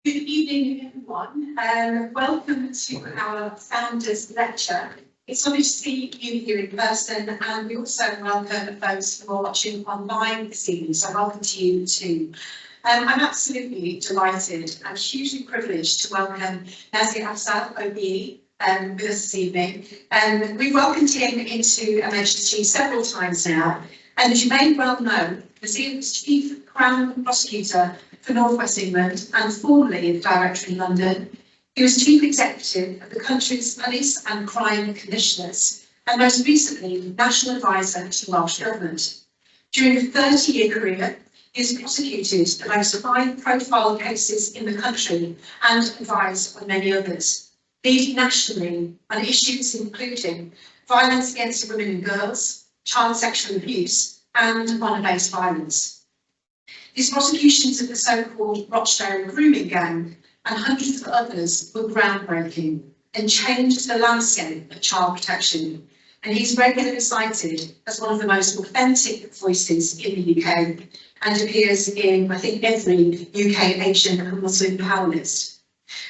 Good evening, everyone. Welcome to our Founders Lecture. It's lovely to see you here in person, and we also welcome those who are watching online this evening, so welcome to you too. I'm absolutely delighted and hugely privileged to welcome Nazir Afzal OBE with us this evening. We've welcomed him into Emergency several times now, and as you may well know, Nazir was Chief Crown Prosecutor for North West England and formerly the Director in London. He was Chief Executive of the country's Police and Crime Commissioners and most recently National Advisor to the Welsh Government. During a 30-year career, he has prosecuted the most high-profile cases in the country and advised on many others, leading nationally on issues including violence against women and girls, child sexual abuse and honour-based violence. His prosecutions of the so-called Rochdale grooming gang and hundreds of others were groundbreaking and changed the landscape of child protection, and he's regularly cited as one of the most authentic voices in the UK and appears in, I think, every UK Asian and Muslim power list.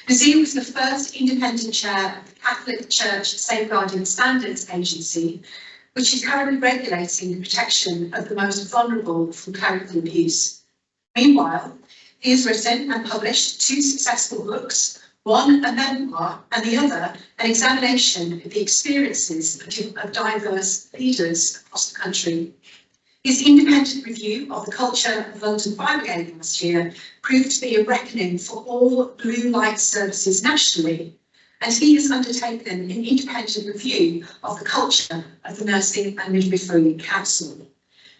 Nazir was the first independent chair of the Catholic Church Safeguarding Standards Agency, which is currently regulating the protection of the most vulnerable from clerical abuse. Meanwhile, he has written and published two successful books, one a memoir and the other an examination of the experiences of diverse leaders across the country. His independent review of the culture of London Fire Brigade last year proved to be a reckoning for all blue light services nationally, and he has undertaken an independent review of the culture of the Nursing and Midwifery Council.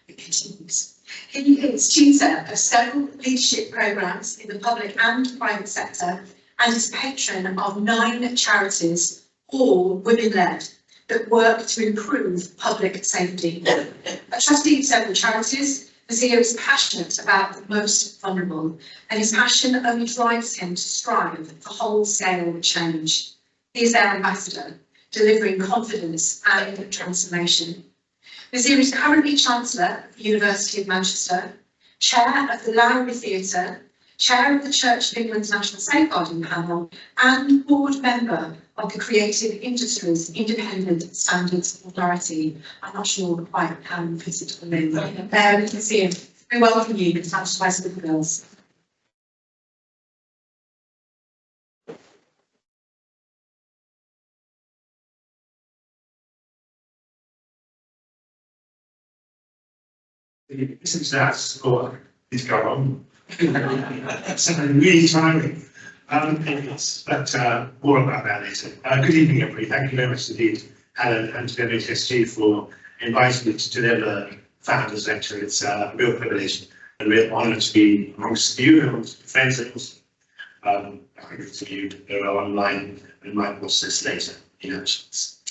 It continues. He is tutor of several leadership programmes in the public and private sector and is patron of 9 charities, all women-led, that work to improve public safety. A trustee of several charities, Nazir is passionate about the most vulnerable, and his passion only drives him to strive for whole-scale change. He is their ambassador, delivering confidence and transformation. Nazir is currently Chancellor of the University of Manchester, Chair of the Lowry Theatre, Chair of the Church of England's National Safeguarding Panel, and Board Member of the Creative Industries Independent Standards Authority. I'm not sure quite how you fit it on in. Nazir, we welcome you to National Advice for the Girls. Since that's or it's going on. It's really timely. But more about that later. Good evening, everybody. Thank you very much indeed, Helen and to the NHSG for inviting me to deliver Founders Lecture. It's a real privilege and a real honour to be amongst you and amongst friends and also hundreds of you who are online and might watch this later in actions.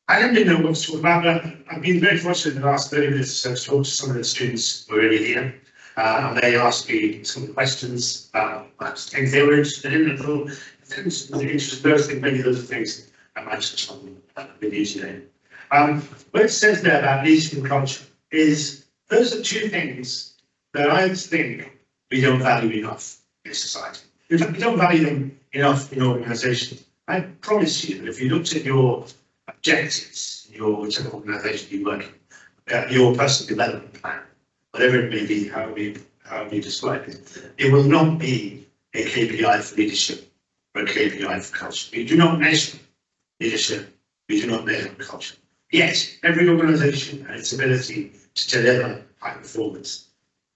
I don't really know what to talk about, but I've been very fortunate in the last 30 minutes to talk to some of the students who are already here. And they asked me some questions about things they were interested in, and thought things that interest both in many of those things I might touch on with you today. What it says there about leadership and culture is those are two things that I think we don't value enough in society. In fact, we don't value them enough in organisations. I promise you that if you looked at your objectives, your whichever organisation you work in, your personal development plan, whatever it may be, however you describe it, it will not be a KPI for leadership or a KPI for culture. We do not measure leadership, we do not measure culture. Yet, every organisation and its ability to deliver high performance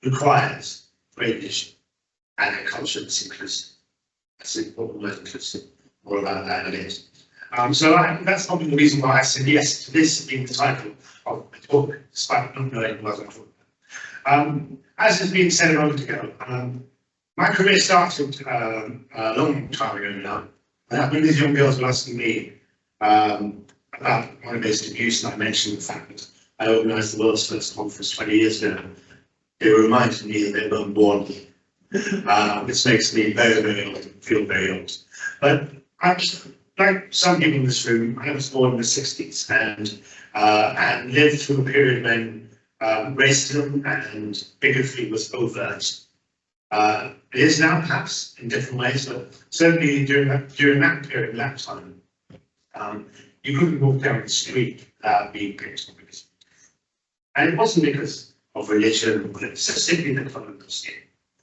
requires great leadership and a culture that's inclusive. That's an important word, inclusive. More about that in a bit. That's probably the reason why I said yes to this being the title of the talk, despite not knowing what I'm talking about. As has been said a moment ago, my career started a long time ago now. When these young girls were asking me about honour-based abuse, and I mentioned the fact that I organised the world's first conference 20 years ago, they reminded me that they weren't born, which makes me very, very old, feel very old. But like some people in this room, I was born in the 60s and lived through a period when racism and bigotry was overt It is now perhaps in different ways, but certainly during that period, that time, you couldn't walk down the street without being picked on. And it wasn't because of religion, but it's just simply the colour of the skin.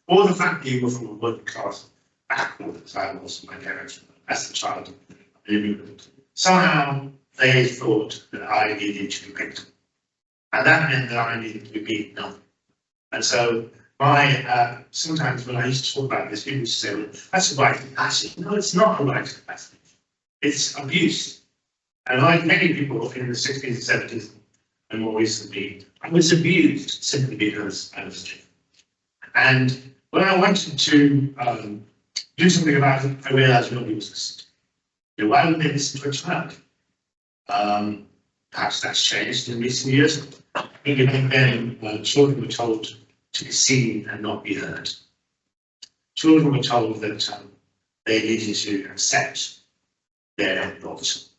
Or the fact that you were from a working class background, as I was, my parents, as a child. Somehow they thought that I needed to be picked on. And that meant that I needed to be beaten up. And so sometimes when I used to talk about this, people used to say, well, that's a rite of passage. No, it's not a rite of passage. It's abuse. And like many people in the 60s and 70s, and more recently, I was abused simply because I was different. And when I wanted to do something about it, I realized nobody was listening. You know, why would they listen to a child? Perhaps that's changed in recent years. I think back then, children were told to be seen and not be heard. Children were told that they needed to accept their lot.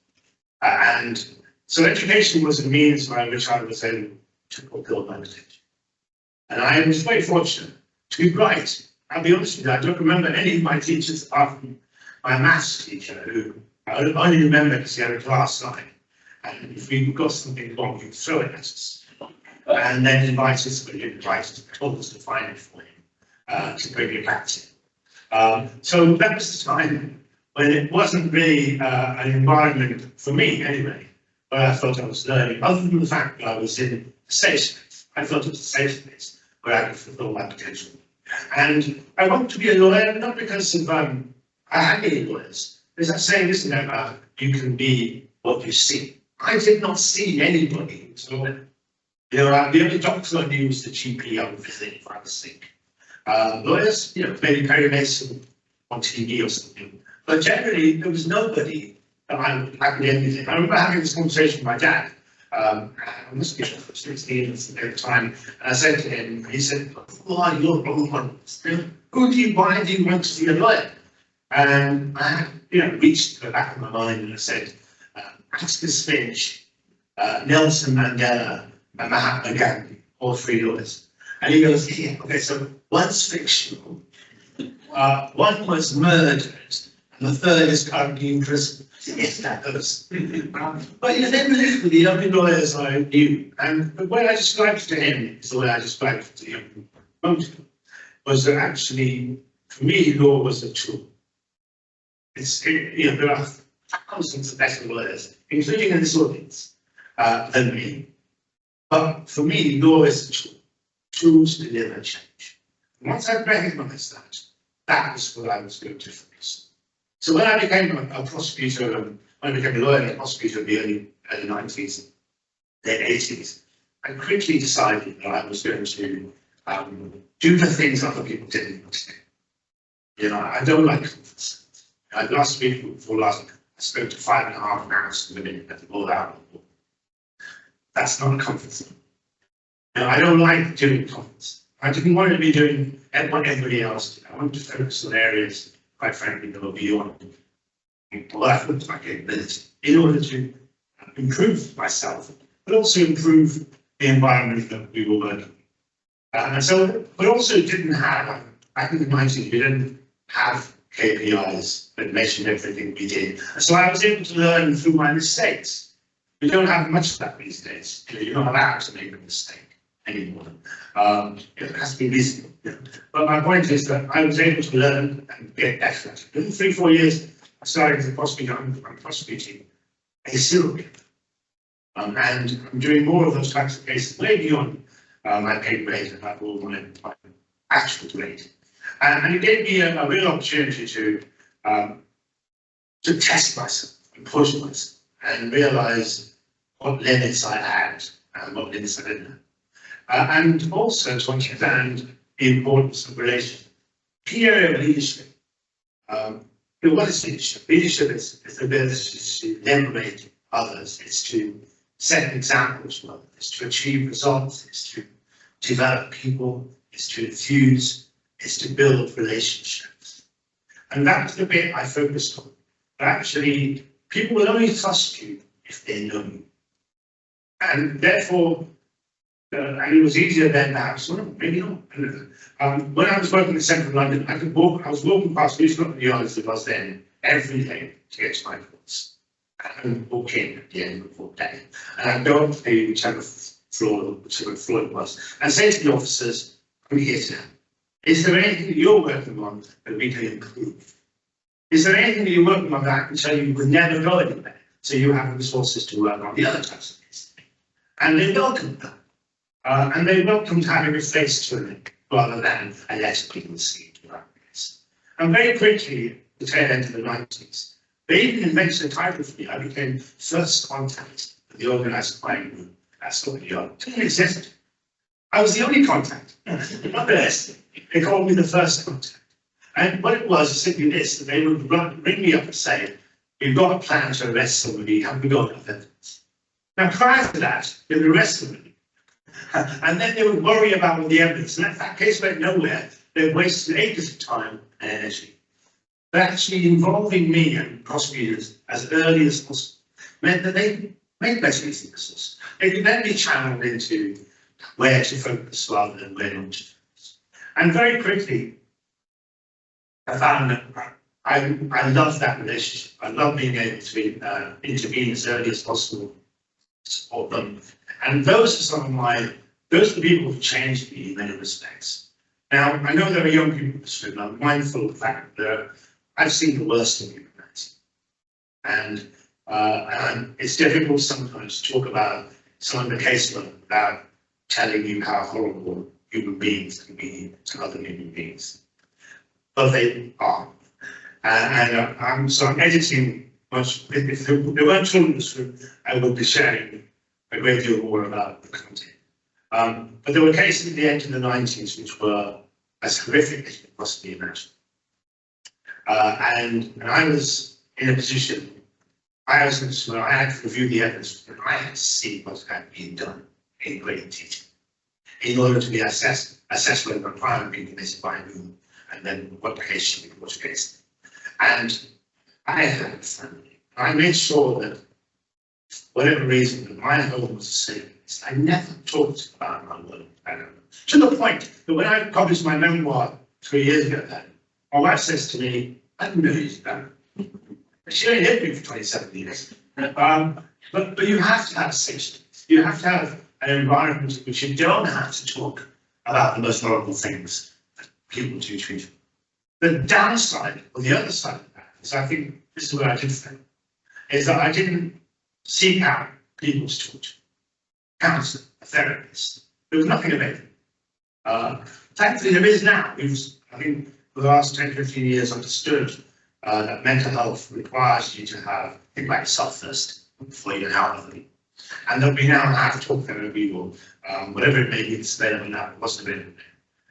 And so education was a means by which I was able to fulfill my potential. And I was very fortunate to be bright. I'll be honest with you, I don't remember any of my teachers apart from my maths teacher, who I only remember because he had a glass eye. And if we got something wrong, he'd throw it at us. And then invite us, but he didn't invite us, told us to find it for him, to bring it back to him. So that was the time when it wasn't really an environment, for me anyway, where I felt I was learning, other than the fact that I was in a safe space. I felt it was a safe space where I could fulfill my potential. And I wanted to be a lawyer, not because of I had any lawyers. There's that saying, isn't there, you can be what you see. I did not see anybody. So, you know, the only doctor I knew was the GP I would visit if I was sick. Lawyers, you know, maybe Perry Mason on TV or something. But generally, there was nobody that I could anything. I remember having this conversation with my dad. I must be 16 at the time. And I said to him, he said, "Why you're wrong one? Why do you want to be a lawyer?" And I had, you know, reached to the back of my mind and I said, Atticus Finch, Nelson Mandela, and Mahatma Gandhi, all three lawyers. And he goes, yeah, okay, so one's fictional, one was murdered, and the third is currently in prison. Yes, that does. But you know, they were literally the only lawyers I knew. And the way I described it to him is the way I described it to him was that actually, for me, law was a tool. You know, there are thousands of better lawyers, including in this audience, than me. But for me, law is a tool. Tools deliver change. And once I recognised that, that was what I was going to focus. So when I became a prosecutor, when I became a lawyer and a prosecutor in the early 90s, late 80s, I quickly decided that I was going to do the things other people didn't want to do. You know, I don't like conferences. Last week, before last, I spoke to 5.5 hours to women at the World Hour. That's not a conference. You know, I don't like doing conference. I didn't want to be doing what everybody else did. I wanted to focus on areas, quite frankly, that were beyond what I thought my capability in order to improve myself, but also improve the environment that we were working in. And so, but also didn't have, back in the 90s, we didn't have KPIs that measured everything we did. And so I was able to learn through my mistakes. We don't have much of that these days. You know, you're not allowed to make a mistake anymore. It has to be reasonable. You know. But my point is that I was able to learn and get better at it. In 3-4 years, I started as a prosecutor. I'm prosecuting a serial killer. And I'm doing more of those types of cases way beyond my paid grade and my actual grade. And it gave me a real opportunity to test myself and push myself and realize what limits I had and what limits I didn't have. And also to understand the importance of relationship. Key area of leadership. What is leadership? Leadership is the ability to liberate others. It's to set examples for others. It's to achieve results. It's to develop people. It's to infuse. It's to build relationships. And that's the bit I focused on. But actually, people will only trust you if they know you. And therefore, and it was easier then perhaps, well, maybe not. When I was working in central London, I was walking past New Scotland Yard as it was then, every day to get to my course. And walk in at the end of the day. And I'd go up to whichever floor it was, and say to the officers, I'm here to help. Is there anything that you're working on that we can improve? Is there anything that you're working on that I can tell you would never go anywhere? So you have the resources to work on the other types of things. And they welcomed that. And they welcomed having a face to it rather than a letter being received. And very quickly, the tail end of the 90s, they even invented a title for me. I became first contact with the organised crime group at Scotland Yard. It didn't exist. I was the only contact, not the rest. They called me the first contact. And what it was simply this, that they would ring me up and say, we've got a plan to arrest somebody, have we got enough evidence? Now, prior to that, they would arrest somebody. And then they would worry about the evidence. And if that case went nowhere, they wasted ages of time and energy. But actually involving me and prosecutors as early as possible meant that they made better use of the resource. They could then be channeled into where to focus rather than where not to focus. And very quickly, I found that I love that relationship. I love being able to intervene as early as possible, support them. And those are those are the people who changed me in many respects. Now, I know there are young people in this room, I'm mindful of the fact that I've seen the worst of humanity. And it's difficult sometimes to talk about some of the caseload without telling you how horrible human beings can be to other human beings. But they are. So I'm editing much. If there weren't children in this room, I would be sharing a great deal more about the content. But there were cases at the end of the 90s which were as horrific as you could possibly imagine. And I was in a position, I had to review the evidence, and I had to see what had been done in great detail in order to be assess whether a crime had been committed by whom, and then what the case should be brought against them. And I had a family. I made sure that, for whatever reason, that my home was a safe place. I never talked about my work. To the point that when I published my memoir 3 years ago, my wife says to me, I didn't know you did that. She only lived with me for 27 years. But you have to have safety. You have to have an environment in which you don't have to talk about the most horrible things that people do to you. The downside, or the other side of that, is I think this is where I did fail, is that I didn't seek out people to talk to. Counselor, a therapist. There was nothing available. Thankfully, there is now. I think for the last 10, 15 years understood that mental health requires you to have, think about yourself first before you can help other people. And that we now have talk therapy or whatever it may be that's available now, it wasn't available.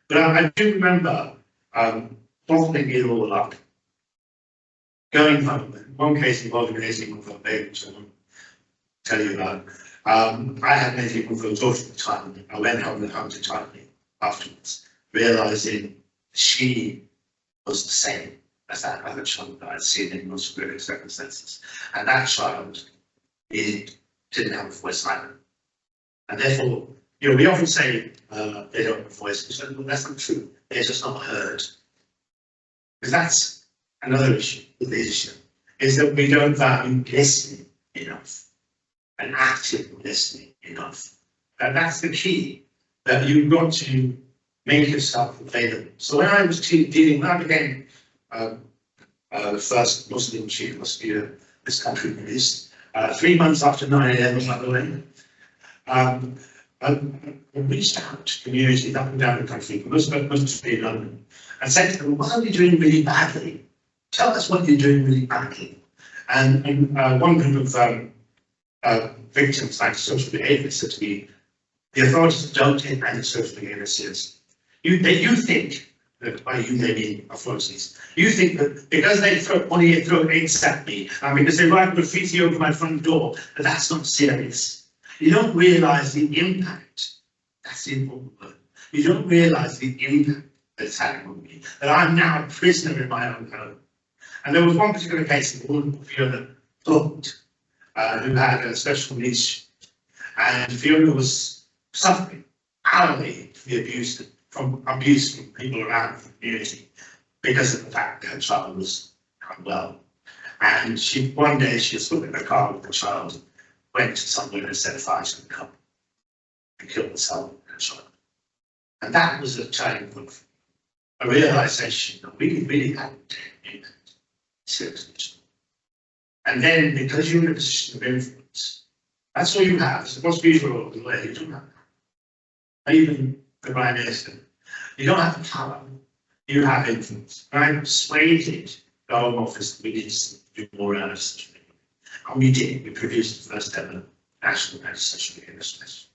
But I do remember bottling it all up, going home. One case involving an 18-month-old baby, which I won't tell you about. I had an 18-month-old daughter at the time. I went home to Charlie afterwards, realizing she was the same as that other child that I'd seen in most horrific circumstances. And that child didn't have a voice either. And therefore, we often say they don't have a voice. Well, that's not true. They're just not heard. Because that's another issue with leadership, is that we don't value listening enough and active listening enough. And that's the key, that you've got to make yourself available. So when I was when I became the first Muslim chief prosecutor this country released, 3 months after 9/11, by the way, I reached out to communities up and down the country, mostly in London, and said to them, what are you doing really badly? Tell us what you're doing really badly. And one group of victims, like social behaviourists, said to me, the authorities don't take anti-social behaviour seriously. You think that, by you they mean authorities, you think that because they throw eggs at me, because they write graffiti over my front door, that that's not serious. You don't realise the impact. That's the important word. You don't realise the impact that it's having on me, that I'm now a prisoner in my own home. And there was one particular case in the woman, Fiona Thornton, who had a special needs, and Fiona was suffering hourly from abuse from people around the community because of the fact that her child was unwell. And one day she was in a car with the child, went somewhere and set fire to the car and killed herself and her child. And that was a turning point, a realization that we really hadn't taken it seriously. And then, because you're in a position of influence, that's all you have. So what's beautiful about the way you don't have that. Even the Prime Minister, you don't have power, you have influence. And I persuaded the Home Office that we need to do more out of such a thing. And we did. We produced the first ever national legislation against this.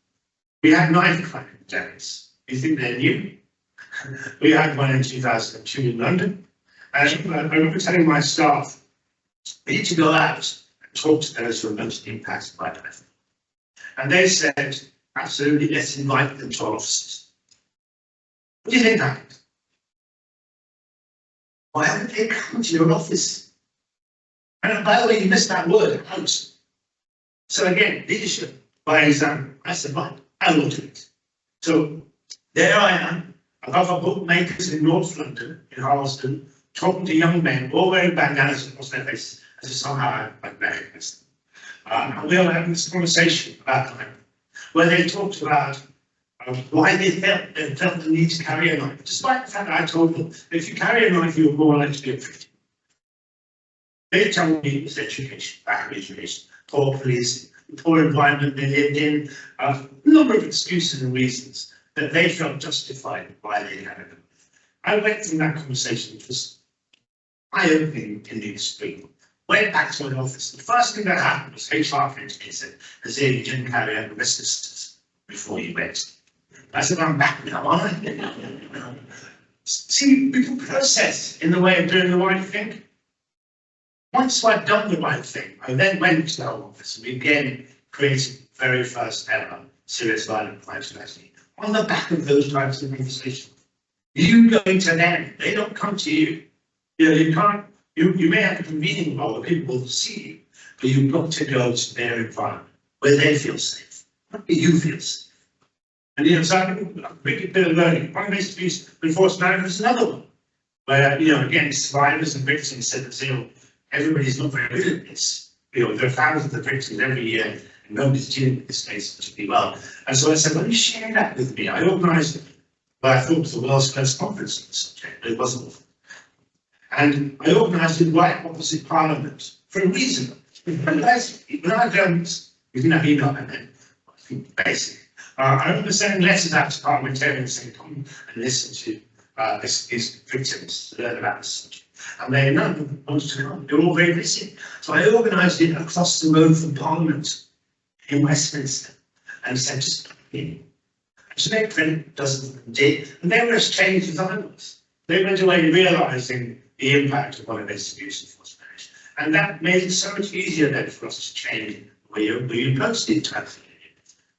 We had 9 crime epidemics. You think they're new? We had one in 2002 in London. And I remember telling my staff, we need to go out and talk to those who are most impacted by life. And they said, absolutely, let's invite them to our offices. What do you think happened? Why haven't they come to your office? And by the way, you missed that word, out. So again, leadership by example. I said, right, I will do it. So there I am, above our bookmakers in North London, in Harlesden, talking to young men, all wearing bandanas across their faces, as if somehow I'd recognise them. And we were having this conversation about crime, where they talked about why they felt the need to carry a knife, despite the fact that I told them that if you carry a knife, you're more likely to be a victim. They told me it was education, lack of education, poor policing, the poor environment they lived in, a number of excuses and reasons that they felt justified why they had a knife. I went through that conversation, which was eye-opening in the extreme. Went back to my office. The first thing that happened was HR came to me and said, Nazir, you didn't carry out the registers before you went. I said, I'm back now, aren't I? See, we can process in the way of doing the right thing. Once I'd done the right thing, I then went to the Home Office and we again created the very first ever serious violent crime strategy on the back of those types of conversations. You going to them, they don't come to you. You know, you can't. You may have a convening role, people will see you, but you've got to go to their environment where they feel safe, where you feel safe. And you know, so I think a big bit of learning. One of these abuse enforcement management is another one, where you know, again, survivors and victims said that you know, everybody's not very good at this. You know, there are thousands of victims every year, and nobody's dealing with this case particularly well. And so I said, well, you share that with me. I organised what I thought was the world's first conference on the subject, but it wasn't. And I organised it right opposite Parliament for a reason. When I don't, we didn't have email and then, I think basic. I remember sending letters out to parliamentarians saying, come and listen to these victims to learn about this subject. And they none of them wanted to come. They were all very busy. So I organised it across the road from Parliament in Westminster and said, just come in. So they print dozens of them did, and they were as changed as I was. They went away realising the impact of what it is to abuse enforcement. And that made it so much easier then for us to change the way you approach the entire thing.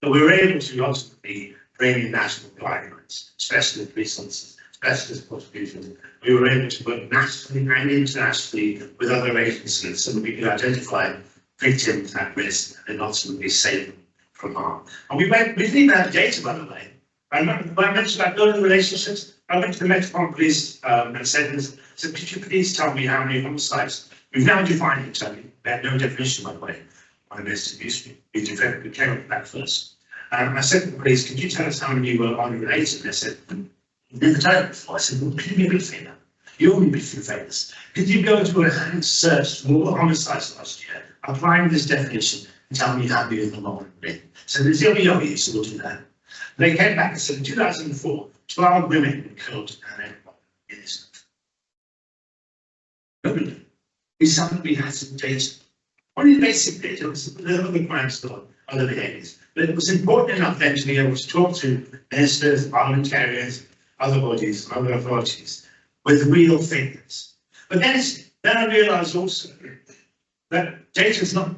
But we were able to ultimately bring in national guidelines, specialist resources, specialist prosecutions. We were able to work nationally and internationally with other agencies so that we could identify victims at risk and ultimately save them from harm. And we didn't even have data, by the way. I remember when I mentioned about building relationships, I went to the Metropolitan Police and said, could you please tell me how many homicides? We've now defined it, Tony. We had no definition, by the way, on this abuse. We came up with that first. I said to the police, could you tell us how many were unrelated? They said, never done it before. I said, well, can you be a bit famous? You're only be famous. Could you go to a hand search for all the homicides last year, applying this definition, and tell me how many of them are unrelated? So there's the only obvious will do that. They came back and said, in 2004, 12 women were killed and in this country. We suddenly had some data. Only basic data, there were other crimes still, other behaviours. But it was important enough then to be able to talk to ministers, parliamentarians, other bodies, other authorities, with real figures. But then I realised also that data is not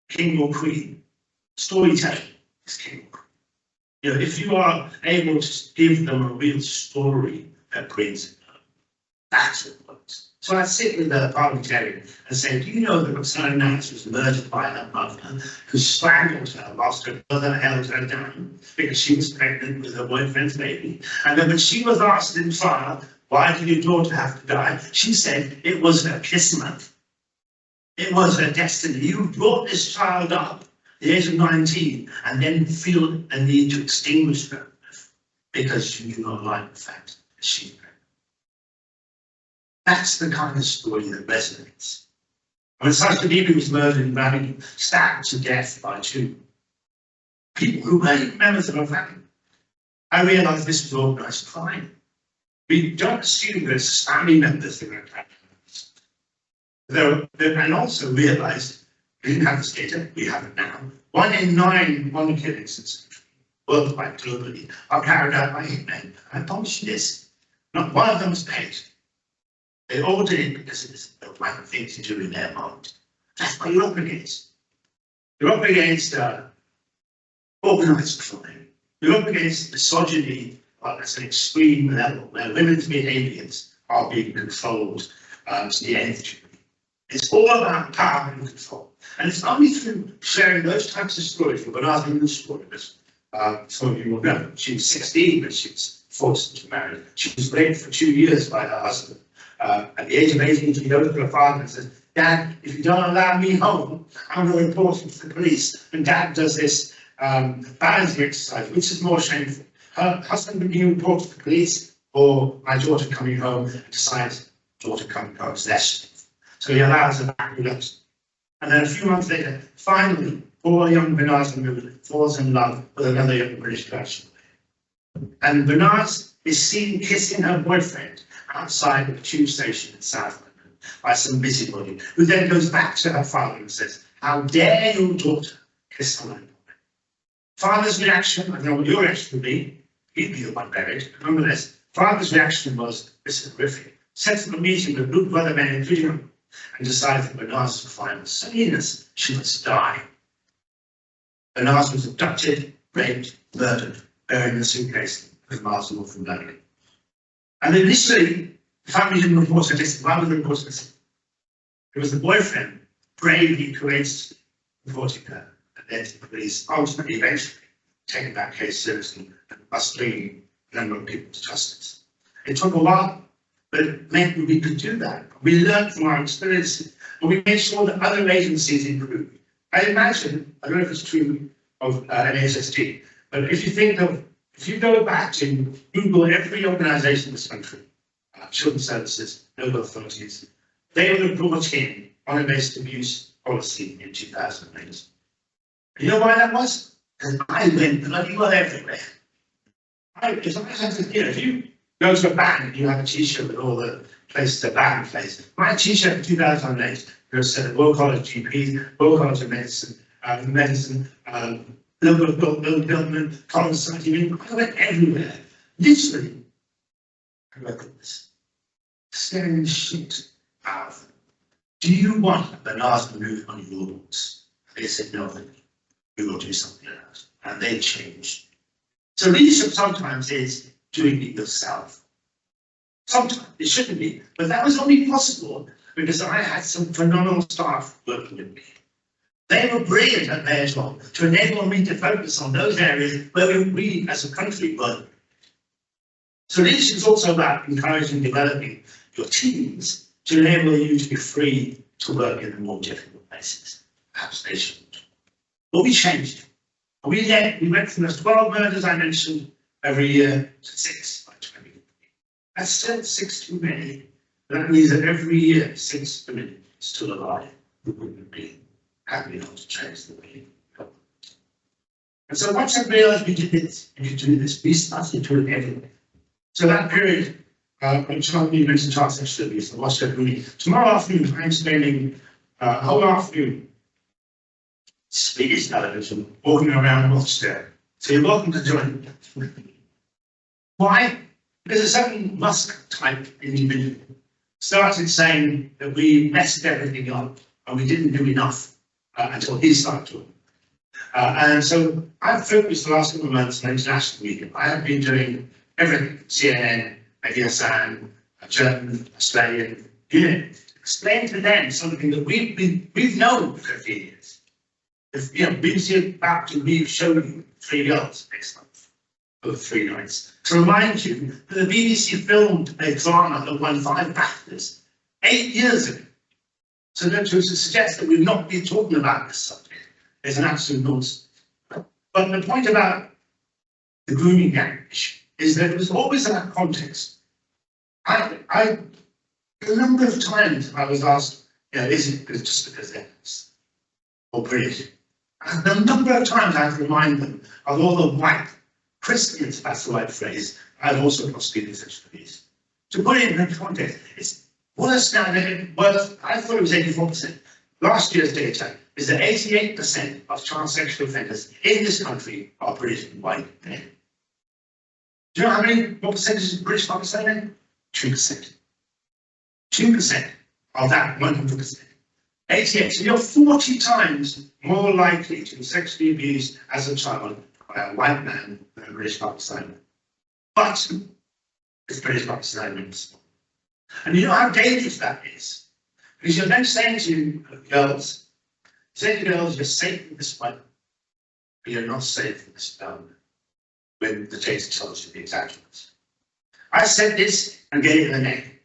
king or queen. Storytelling is king or queen. You know, if you are able to give them a real story that brings it up, That's what it was. So I'd sit with the parliamentarian and say, do you know that Roxana Nance was murdered by her mother, who strangled her whilst her brother held her down because she was pregnant with her boyfriend's baby? And then when she was asked in trial, why did your daughter have to die? She said it was her kismet. It was her destiny. You brought this child up at the age of 19 and then feel a need to extinguish her because you do not like the fact that she's pregnant. That's the kind of story that resonates. When Sajid Bibi was murdered in Birmingham, stabbed to death by two people who were members of her family, I realised this was organised crime. We don't assume that it's family members that are attacking. And also realised we didn't have this data, we have it now. 1 in 9 honour killings worldwide, globally, are carried out by hitmen. I promise you this, not one of them was paid. They all did it because it was the right thing to do in their mind. That's what you're up against. You're up against organised crime. You're up against misogyny at an extreme level, where women's behaviours are being controlled to the nth degree. It's all about power and control. And it's only through sharing those types of stories, from Bernard's England story, some of you will know, she was 16 when she was forced to marry. She was raped for 2 years by her husband. At the age of 18, she goes to her father and says, Dad, if you don't allow me home, I'm going to report you to the police. And Dad does this balancing exercise, which is more shameful. Her husband being reported to the police, or my daughter coming home, and decides daughter coming home is less shameful. So he allows her back to us. And then a few months later, finally, poor young Bernard falls in love with another young British person. And Bernard is seen kissing her boyfriend outside of a tube station in South London by some busybody, who then goes back to her father and says, how dare your daughter kiss my boy? Father's reaction, I don't know what your reaction would be, he'd be the one buried, but nonetheless, father's reaction was, this is horrific. Sets up a meeting with good brother men, including him, and decides that Bernard's crime was so heinous, she must die. Bernard was abducted, raped, murdered, buried in a suitcase with miles north from London. And initially, the family didn't report her missing. Why would they report her missing? It was the boyfriend, bravely, courageously reporting her, and then to the police, ultimately, eventually, taking that case seriously and us bringing a number of people to justice. It took a while, but it meant we could do that. We learned from our experiences, and we made sure that other agencies improved. I imagine, I don't know if it's true of NHST, but if you go back to Google every organisation in this country, children's services, local authorities, they would have brought in honor-based abuse policy in 2008. You know why that was? Because I went bloody well everywhere. If you go to a bank and you have a T-shirt with all the places a bank plays, my T-shirt in 2008 said Royal College GPs, Royal College of Medicine, local government, College Society, I went everywhere. Literally, I went like this, staring the shit out of them. Do you want a Bernard's move on your books? They said, no, we will do something else. And they changed. So leadership sometimes is doing it yourself. Sometimes it shouldn't be, but that was only possible because I had some phenomenal staff working with me. They were brilliant at their job to enable me to focus on those areas where we as a country were. So leadership is also about encouraging and developing your teams to enable you to be free to work in the more difficult places. Perhaps they shouldn't. But we changed. We went from those 12 murders I mentioned every year to 6 by 20. That's still 6 too many. That means that every year, 6 women still alive who wouldn't be happy not to change the way. And so once I realized we could do this, we started doing it everywhere. So that period, when Charlie mentioned Charles Studies, the Washington Rooney, tomorrow afternoon, I'm spending a whole afternoon Swedish television, walking around Rochdale. So you're welcome to join me. Why? Because a certain Musk-type individual started saying that we messed everything up and we didn't do enough until he started talking. And so I've focused the last couple of months on international media. I have been doing everything, CNN, Media San, a German, Australian unit. Explain to them something that we've known for 50 years. If, you know, BBC about to show you 3 girls next month, or 3 nights. To remind you that the BBC filmed a drama that won 5 BAFTAs 8 years ago. So to suggest that we've not been talking about this subject is an absolute nonsense. But the point about the grooming gang issue is that it was always in that context. A number of times I was asked, you know, is it just because they're or British? And a number of times I had to remind them of all the white Christians, that's the right phrase, I've also prosecuted such abuse. To put it in context, it's worse now than it was. I thought it was 84%. Last year's data is that 88% of child sexual offenders in this country are British and white men. Do you know what percentage of British population? 2%. 2% of that 100%. 88. So you're 40 times more likely to be sexually abused as a child by a white man than a British Pakistani. But it's British Pakistani. And you know how dangerous that is? Because you're then saying to girls, you're safe in this one, but you're not safe in this town when the data tells you the exact ones. I said this and get it in the neck.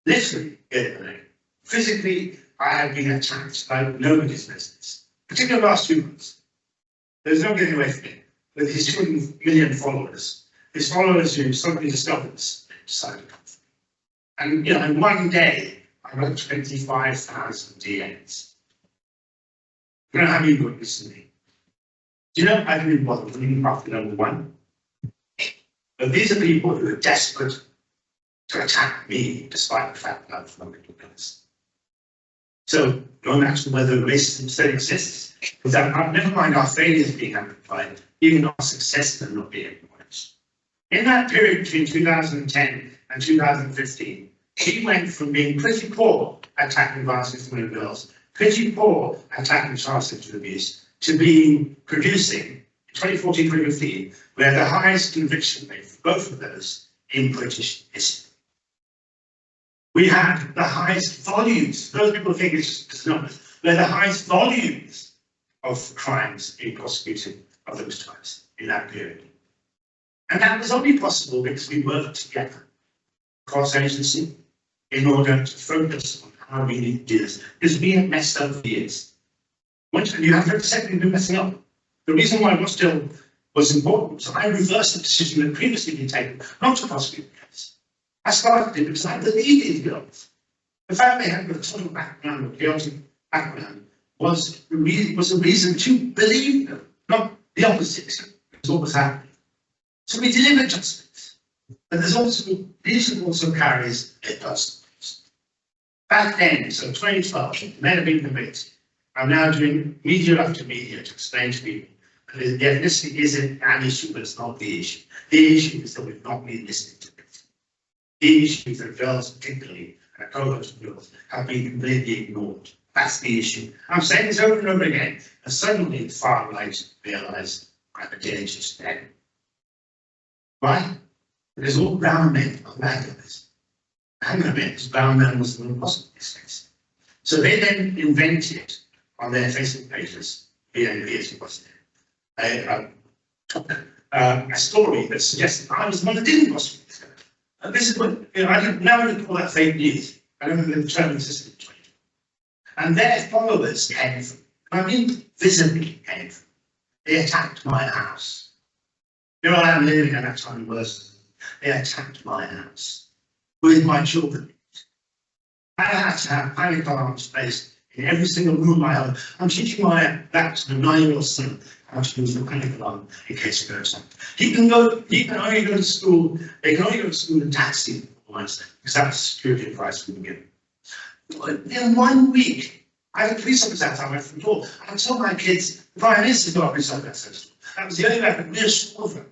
Literally get it in the neck. Physically, I have been attacked like nobody's business, particularly the last 2 months. There's no getting away from it. With his 2 million followers, his followers who suddenly discovered this, decided to come through. And, you know, in one day, I wrote 25,000 DMs. You know how many would listen to me? Do you know I didn't bother reading after number 1? But these are people who are desperate to attack me, despite the fact that I'm from a middle class. So, going back to whether racism still exists, because never mind our failures being amplified, even our successes are not being acknowledged. In that period between 2010 and 2015, we went from being pretty poor at tackling violence against women and girls, pretty poor at tackling child sexual abuse, to producing, in 2014-2015, we had the highest conviction rate for both of those in British history. We had the highest volumes, those people think it's just numbers, we had the highest volumes of crimes being prosecuted of those types in that period. And that was only possible because we worked together, cross-agency, in order to focus on how we need to do this. Because we had messed up for years. You have to accept we've been messing up. The reason why Rochdale was important was I reversed the decision that had previously been taken not to prosecute the case. I started it because I believed these girls. The fact they had the sort of background, or chaotic background, was a reason to believe them, not the opposite. It's what was happening. So we deliver justice. But there's also, this also carries a personal cost. Back then, so 2012, men have been convicted. I'm now doing media after media to explain to people that the ethnicity isn't an issue, but it's not the issue. The issue is that we've not been listening to it. The issue is that girls, particularly, and a cohort of girls, have been completely ignored. That's the issue. I'm saying this over and over again, and suddenly the far right realise I'm a dangerous man. Why? Because all brown men are bad guys. Hang on a minute, because brown men was the one possible in this case. So they then invented on their Facebook pages, BNP was a story that suggested I was the one that didn't prosecute this guy. And this is what, you know, I don't now call that fake news. I don't know the term existed in 20. And their followers came from, I mean, visibly came from. They attacked my house. You know, I am living at that time worse. They attacked my house with my children. I had to have panic alarms placed in every single room I own. I'm teaching my 9-year-old son how to use the panic alarm in case it goes off. He can only go to school, they can only go to school in taxi once, because that's security advice we can give. In 1 week, I had a police officer outside my front door. I told my kids, if I is to go up inside that centre, that was the only way I could reassure them.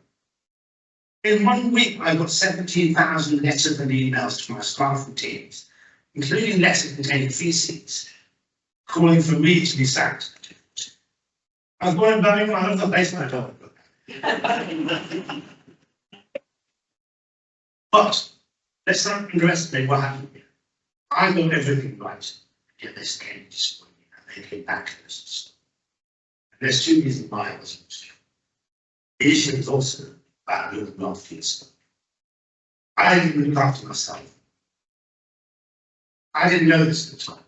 In 1 week, I got 17,000 letters and emails to my staff and teams, including letters containing feces, calling for me to be sacked. I was born in Birmingham, I love the place my dog. But let's not underestimate what happened here. I got everything right, yet this came destroyed me, and they came back to us. And there's two reasons why I wasn't Muslim. The issue is also about looking after yourself. I didn't look after myself. I didn't know this at the time,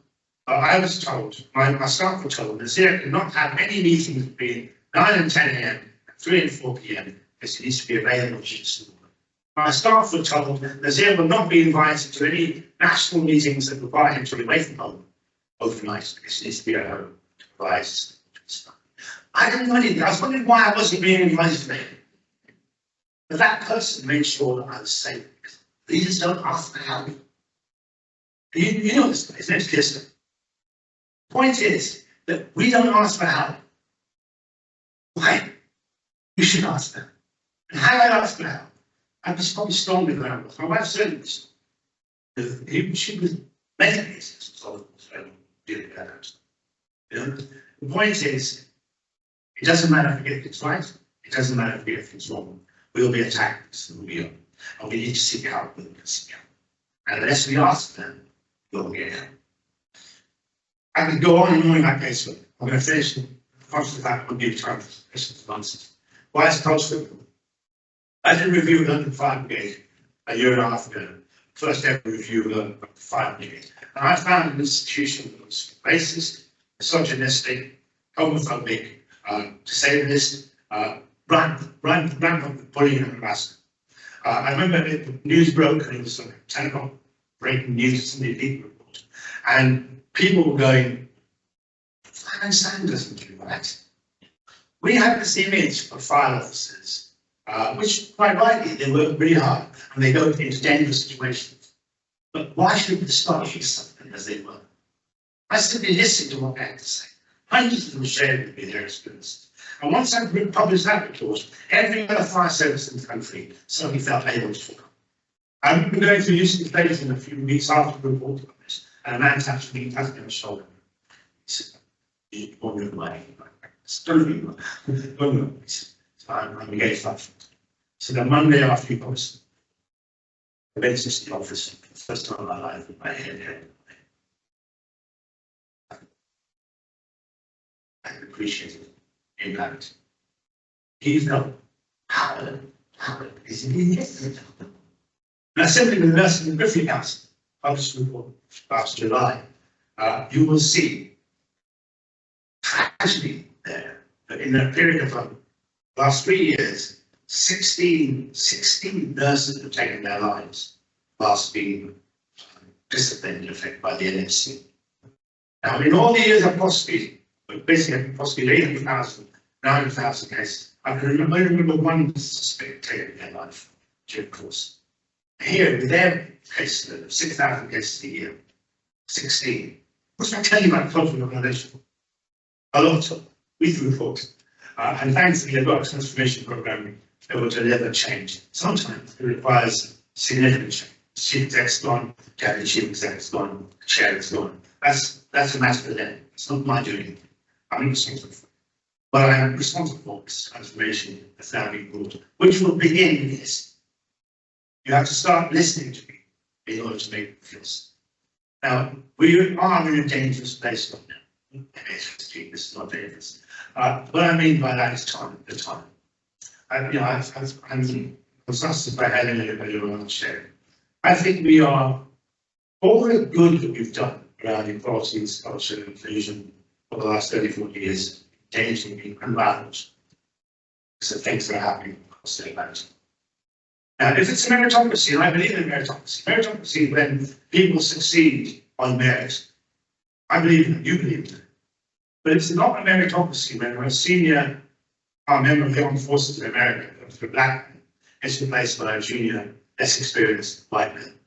but I was told, my staff were told, Nazir could not have any meetings between 9 and 10 a.m. and 3 and 4 p.m. because he needs to be available to school. My staff were told that Nazir will not be invited to any national meetings that require him to be away from home overnight because he needs to be at home to provide stuff. I didn't know anything. I was wondering why I wasn't being invited to them. But that person made sure that I was safe. Leaders don't ask for help. You know this guy, his name's Kirsten. The point is that we don't ask for help. Why? You should ask them. And how I ask for help? I was probably stronger than I was. My wife certainly was. She was medically so I don't deal with that. You know? The point is, it doesn't matter if we get things right, it doesn't matter if we get things wrong. We'll be attacked, and we need to seek help. And unless we ask them, we'll get help. I could go on and on in that case, but I'm going to finish the first of that will give time for questions and answers. Why is it critical? I did a review of London Fire Brigade a year and a half ago, first ever review of London Fire Brigade. And I found an institution that was racist, misogynistic, homophobic, disabled, rampant bullying and harassment. I remember the news broke, and it was like 10 o'clock breaking news, somebody leaked a report, and people were going, Fire Stand doesn't do that. We have this image of fire officers, which quite rightly, they work really hard and they go into dangerous situations. But why should we start with something as they were? I simply listened to what they had to say. Hundreds of them shared with me their experiences. And once I published that report, every other fire service in the country suddenly felt able to talk. I remember going through Houston Station a few weeks after the report was published, and a man tapped me on the shoulder. He said, "You're on your way." Don't be so I'm engaged that. So the Monday after he published, I went to the office for the first time in my life with my head. I appreciated impact. He felt how is it? And I simply with the Nursing and Griffin Council published a report last July. You will see tragedy there. But in a period of last 3 years, 16 nurses have taken their lives whilst being disciplined in effect by the NHC. Now, in all the years I've prosecuted, basically prosecuted 800,000, 900,000 cases, I can remember one suspect taking their life during the course. Here, with their cases of 6,000 cases a year, 16. What's that tell you about the cultural organisation? A lot of with reports. And thankfully, they've got a transformation program that will deliver change. Sometimes it requires significant change. Chief exec's gone, deputy chief exec's gone, chair is gone. That's a matter for them. It's not my doing. I'm responsible for it. But I am responsible for this transformation that's now being brought, which will begin with this. You have to start listening to me in order to make this. Now, we are in a dangerous place right now. This is not dangerous. What I mean by that is time. The time. I'm sussed by Helen earlier on sharing. I think we are all the good that we've done around equality, culture, and inclusion for the last 30, 40 years, changing being unraveled. So things that are happening across the Atlantic. Now, if it's a meritocracy, and I believe in meritocracy when people succeed on merit. I believe in it, you believe in it. But it's not a meritocracy when a senior member of the Armed Forces of America, a black man, is replaced by a junior, less experienced white man,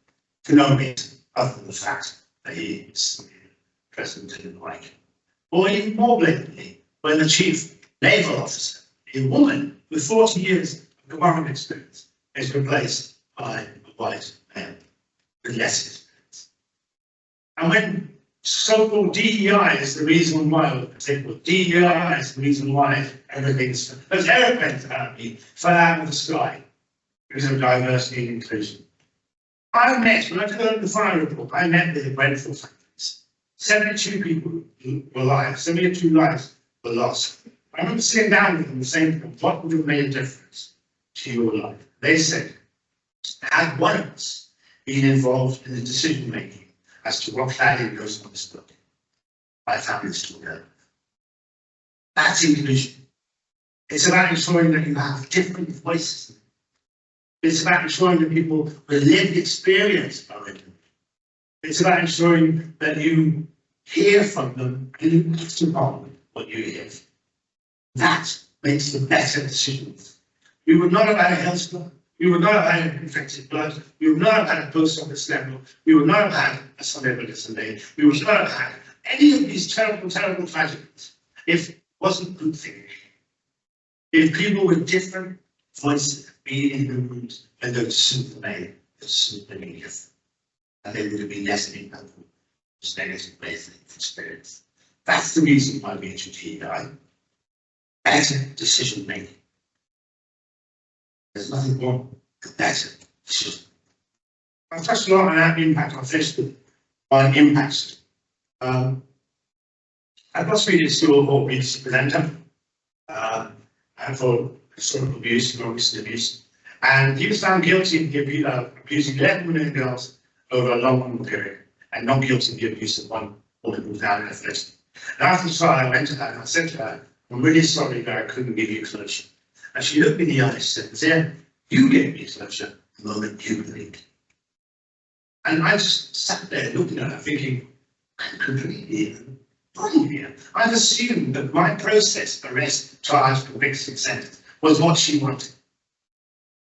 for no reason other than the fact that he is president didn't like it. Or even more blatantly, when the chief naval officer, a woman with 40 years of command experience, is replaced by a white man with less experience. And when so-called DEI is the reason why, DEI is the reason why everything's, those airplanes apparently fell out of the sky because of diversity and inclusion. when I did the final report, I met with the Grenfell families. 72 people were alive, 72 lives were lost. I remember sitting down with them and saying to them, what would have made a difference to your life? They said, had one of us been involved in the decision making as to what value goes on this book, my family still go. That's inclusion. It's about ensuring that you have different voices. It's about ensuring that people with lived experience are in it. It's about ensuring that you hear from them and you act upon what you hear. That makes the better decisions. We would not have had a health club. We would not have had infected blood. We would not have had a post office level. We would not have had a Sunday Medicine Day. We would not have had any of these terrible, terrible tragedies if it wasn't good thinking. If people with different voices be in the rooms and those super made, super different, and they would have been less impactful, negative ways of experience. That's the reason why we introduced better decision making. There's nothing more than better decision. I've touched a lot on our impact on Facebook, on impacts. I've got Swedish School of Business presenter for sexual abuse and recent abuse, and he was found guilty of abusing 11 women and girls over a long period, and not guilty of the abuse of one woman who was found in her 30s. And after the trial, I went to her and I said to her, I'm really sorry that I couldn't give you closure. And she looked me in the eyes and said, Nazir, you gave me closure the moment you believed. And I just sat there looking at her thinking, I'm completely blind here. I've assumed that my process, arrest, charge, conviction, sentence, was what she wanted.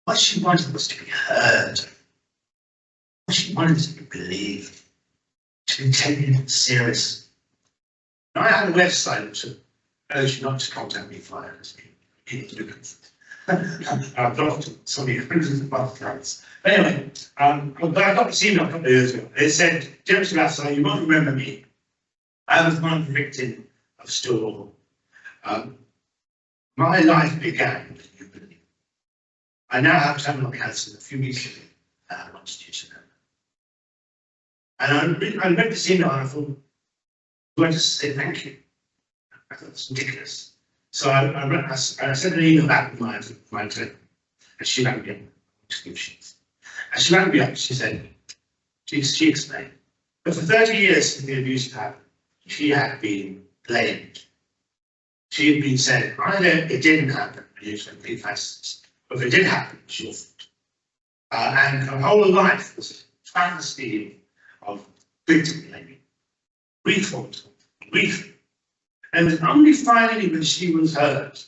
What she wanted was to be heard. What she wanted to be believed, to be taken serious. Now, I have a website which I urge you not to contact me via this. I've blocked so many hundreds of accounts. But anyway, I got this email a couple of years ago. It said, Nazir Afzal, you won't remember me. I was one victim of Stonewall. My life began with you believe. I now have terminal cancer. A few weeks ago, I wanted you to know. And I read this email and I thought, do I just say thank you? I thought it's ridiculous. So I sent an email back with my attorney, and she rang me up. And she rang me up, she said, she explained, but for 30 years since the abuse happened, she had been blamed. She had been said, either it didn't happen, and you said complete fascists, but if it did happen, it's your fault. And her whole life was a travesty of victim blaming, grief, grief. And it was only finally when she was hurt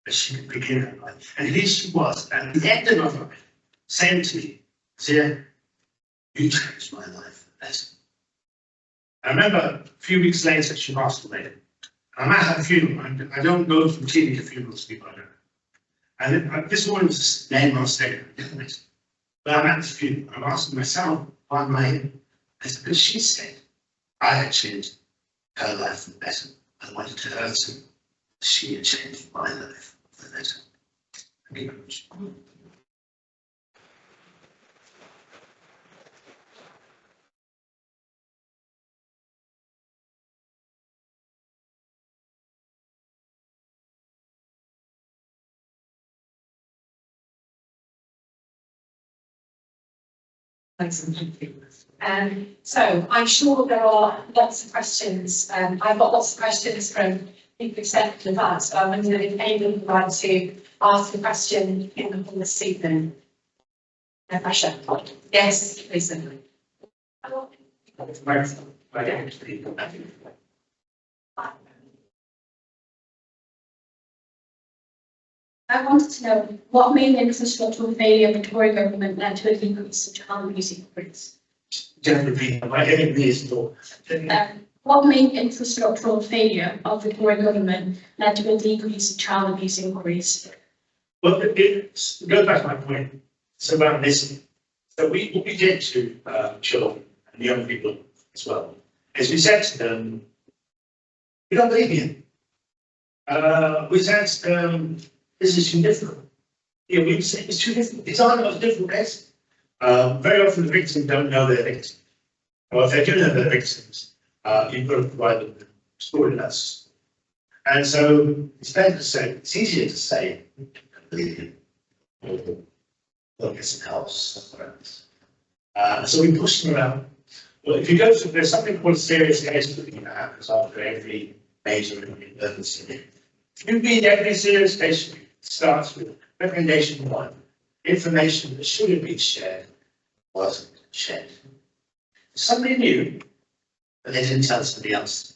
that she could begin her life. And here she was, at the end of her life, saying to me, Nazir, you changed my life for the better. I remember a few weeks later, she passed away. I'm at her funeral. I don't go from TV to funerals, people I know. And this woman was name on stage, but I'm at this funeral. I'm asking myself, why am I here? I said, because she said I had changed her life for the better. I wanted to her to. She had changed my life for the better. Thank you very much. Thank you. So I'm sure there are lots of questions. I've got lots of questions from people who sent in advance, so I wonder if anyone would like to ask a question in this evening. No pressure. Yes, please. I wanted to know what main infrastructural failure of the Tory government led to a decrease in child music rates. Just repeat, I didn't read it. What main infrastructural failure of the Tory government led to a decrease in child abuse inquiries? Well, it goes back to my point. It's about listening. So what we did to children and young people as well is we said to them, we don't believe you. We said to them, this is too difficult. Yeah, we said it's too difficult. These aren't the most difficult cases. Very often the victims don't know they're victims. Or if they do know they're victims, you've got to provide them with story lessons. And so it's better to say, it's easier to say, believe it, or get some help. So we push them around. Well, if you go to, there's something called serious case that you can have, because after every major emergency. If you read every serious case, it starts with recommendation 1. Information that should have been shared wasn't shared. Somebody knew, but they didn't tell somebody else.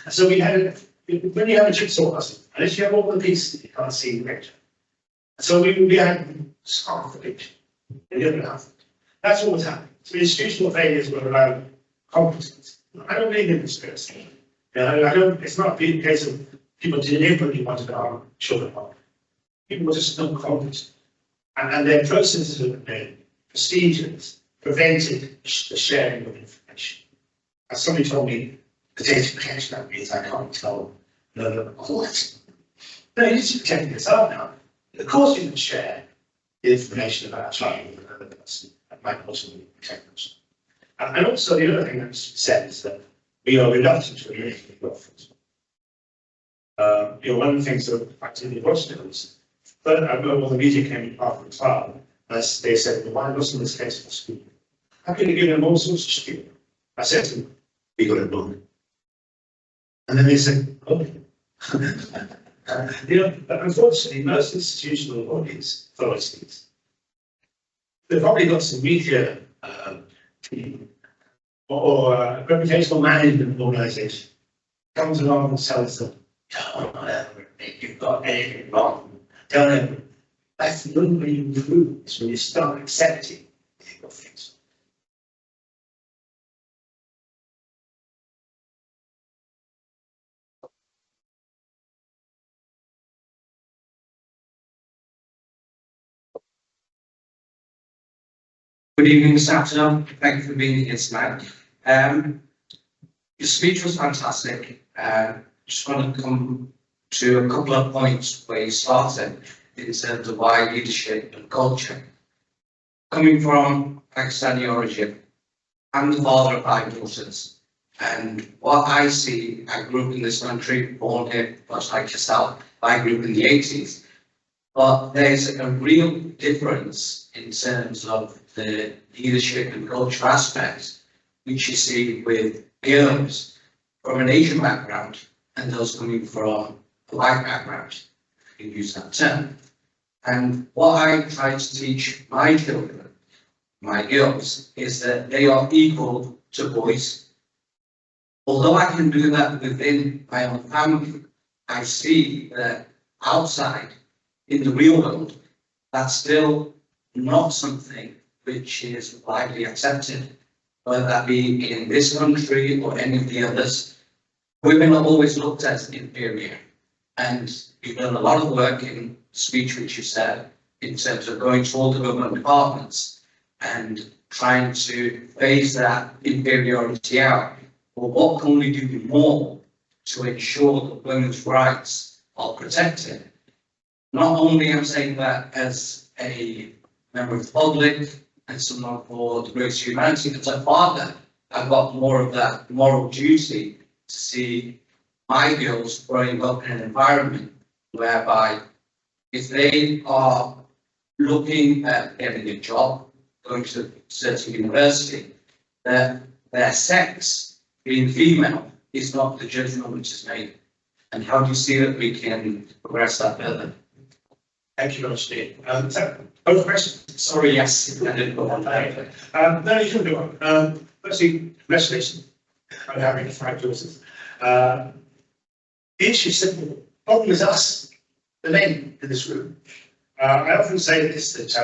And so we had, when you have a jigsaw puzzle, unless you have all the pieces, you can't see the picture. And so we had half the picture, the other half. That's what was happening. So institutional failures were around competence. I don't believe in conspiracy. I don't. It's not a case of people deliberately wanted to harm children. People were just not competent, and their processes and their procedures prevented the sharing of information. As somebody told me, the data protection that means I can't tell what. No, you need to protect yourself now. Of course, you can share the information about a child with another person that might possibly protect them. And also, the other thing that's said is that we are reluctant to admit the offers. One of the things that actually was was, but when the media came after the trial, as they said, well, why wasn't this case for school? How can you give them all sorts of school? I said to them, we got it wrong. And then they said, oh. But unfortunately, most institutional bodies, authorities, they've probably got some media or reputational management organisation comes along and tells them, don't ever think you've got anything wrong. Don't ever. That's the only way you improve is when you start accepting you've got things. Good evening, Mr. Afzal. Thank you for being here tonight. Your speech was fantastic. Just want to come to a couple of points where you started in terms of why leadership and culture. Coming from Pakistani origin, I'm the father of 5 daughters. And what I see, I grew up in this country, born here, much like yourself. I grew up in the 80s. But there's a real difference in terms of the leadership and culture aspects, which you see with girls from an Asian background and those coming from a white background, if you use that term. And what I try to teach my children, my girls, is that they are equal to boys. Although I can do that within my own family, I see that outside, in the real world, that's still not something which is widely accepted, whether that be in this country or any of the others. Women are always looked at as inferior. And you've done a lot of work in speech, which you said, in terms of going to all the government departments and trying to phase that inferiority out. Well, what can we do more to ensure that women's rights are protected? Not only am I saying that as a member of the public and someone for the greater humanity, but as a father, I've got more of that moral duty to see my girls growing up in an environment whereby if they are looking at getting a job, going to a certain university, that their sex, being female, is not the judgment which is made. And how do you see that we can progress that further? Thank you very much, Steve. Both questions. Sorry, yes, I didn't go on that. No, you can do one. Firstly, congratulations on having 5 daughters. The issue is simple. The problem is us, the men in this room. I often say this, that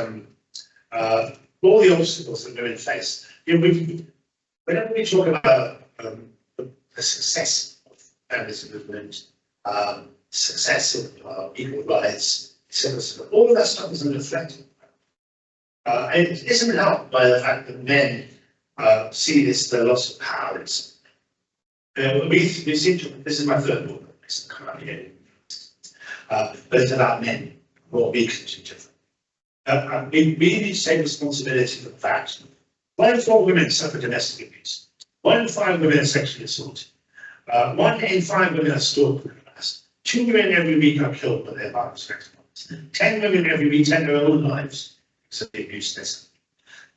all the obstacles that women face, whenever we talk about the success of feminism movement, success of equal rights, all of that stuff is under threat. It isn't helped by the fact that men see this the loss of power. We seem to, this is my 3rd book, it's come out here. But it's about men, what we can do different. We need to take responsibility for the fact 1 in 4 women suffer domestic abuse. 1 in 5 women are sexually assaulted. 1 in 5 women are stalked and harassed. 2 women every week are killed by their partner's ex-partners. 10 women every week take their own lives because of the abuse they suffer.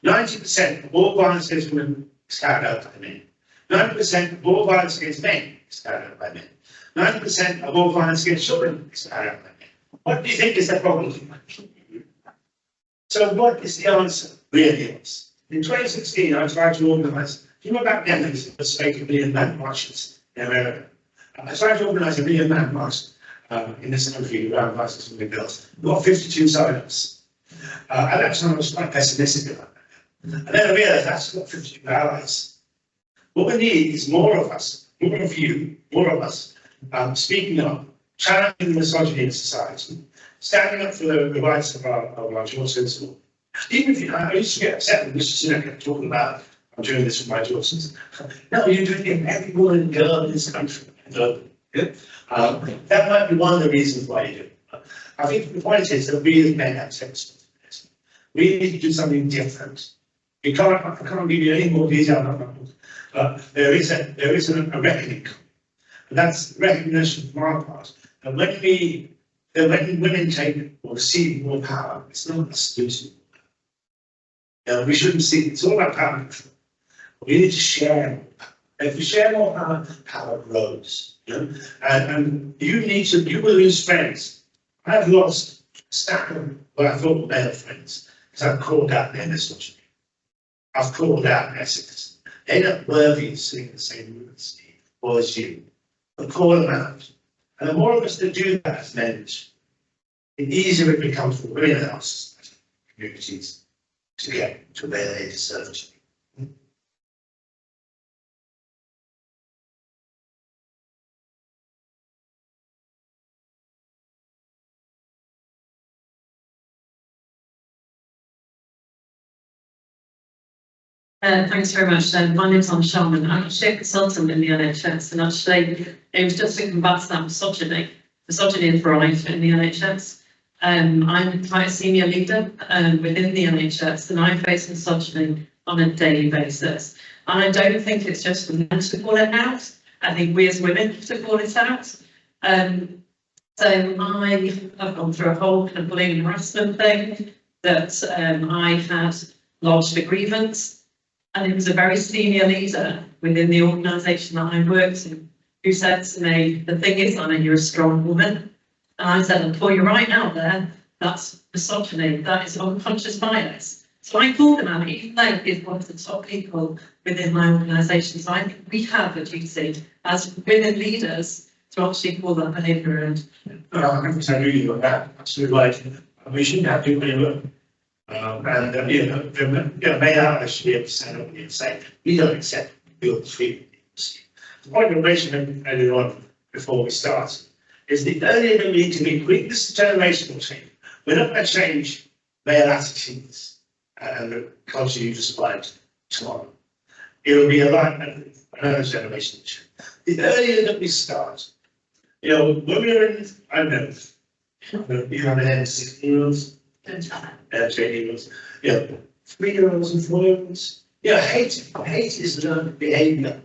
90% of all violence against women is carried out by men. 90% of all violence against men is carried out by men. 90% of all violence against children is carried out by men. What do you think is the problem? So what is the answer really is? In 2016, I tried to organise, do you know about Netflix, the spate of million man marches in America? I tried to organise a million man march in this country around violence against girls. We got 52 sign-ups. At that time, I was quite pessimistic about that. And then I realised that's got 52 allies. What we need is more of us, more of you, more of us, speaking up, challenging misogyny in society, standing up for the rights of our daughters. Even if I used to get upset when Mr. Sunak kept talking about, I'm doing this with my daughters. No, you're doing it for every woman and girl in this country. That might be one of the reasons why you do it. I think the point is that we as men have to take responsibility. We need to do something different. I can't give you any more detail about that, but there is a reckoning. And that's recognition from our part. And when women take or receive more power, it's not us losing. We shouldn't see it's all about power control. We need to share more power. If we share more power, power grows. And you will lose friends. I've lost a stack of what I thought were male friends because I've called out their misogyny. I've called out their sexism. They're not worthy of sitting in the same room as me or as you. But call them out. And the more of us that do that as men, the easier it becomes for women in our society, communities, to get to where they deserve to be. Thanks very much. My name's Anne Sharman. I'm actually a consultant in the NHS, and actually it was just to combat that misogyny is rife in the NHS. I'm quite a senior leader within the NHS, and I face misogyny on a daily basis. And I don't think it's just for men to call it out. I think we as women have to call it out. So I've gone through a whole kind of bullying and harassment thing that I had lodged a grievance. And it was a very senior leader within the organisation that I worked in who said to me, the thing is, Anna, you're a strong woman. And I said, I'll pull you right out there. That's misogyny. That is unconscious bias. So I called him out, even though he's one of the top people within my organisation. So I think we have a duty as women leaders to actually call that behaviour out. I think I agree with that. Absolutely right. We shouldn't have people in work. Male allies should be able to stand up and say, we don't accept your treatment. The point I mentioned earlier on before we start is the earlier that we intervene, this is generational change. We're not going to change male attitudes and the culture you described tomorrow. It'll be another generational change. The earlier that we start, when we're in, I don't know, you have an 16-year-olds, 20-year-olds, 3-year-olds and 4-year-olds. Hate is learned behaviour.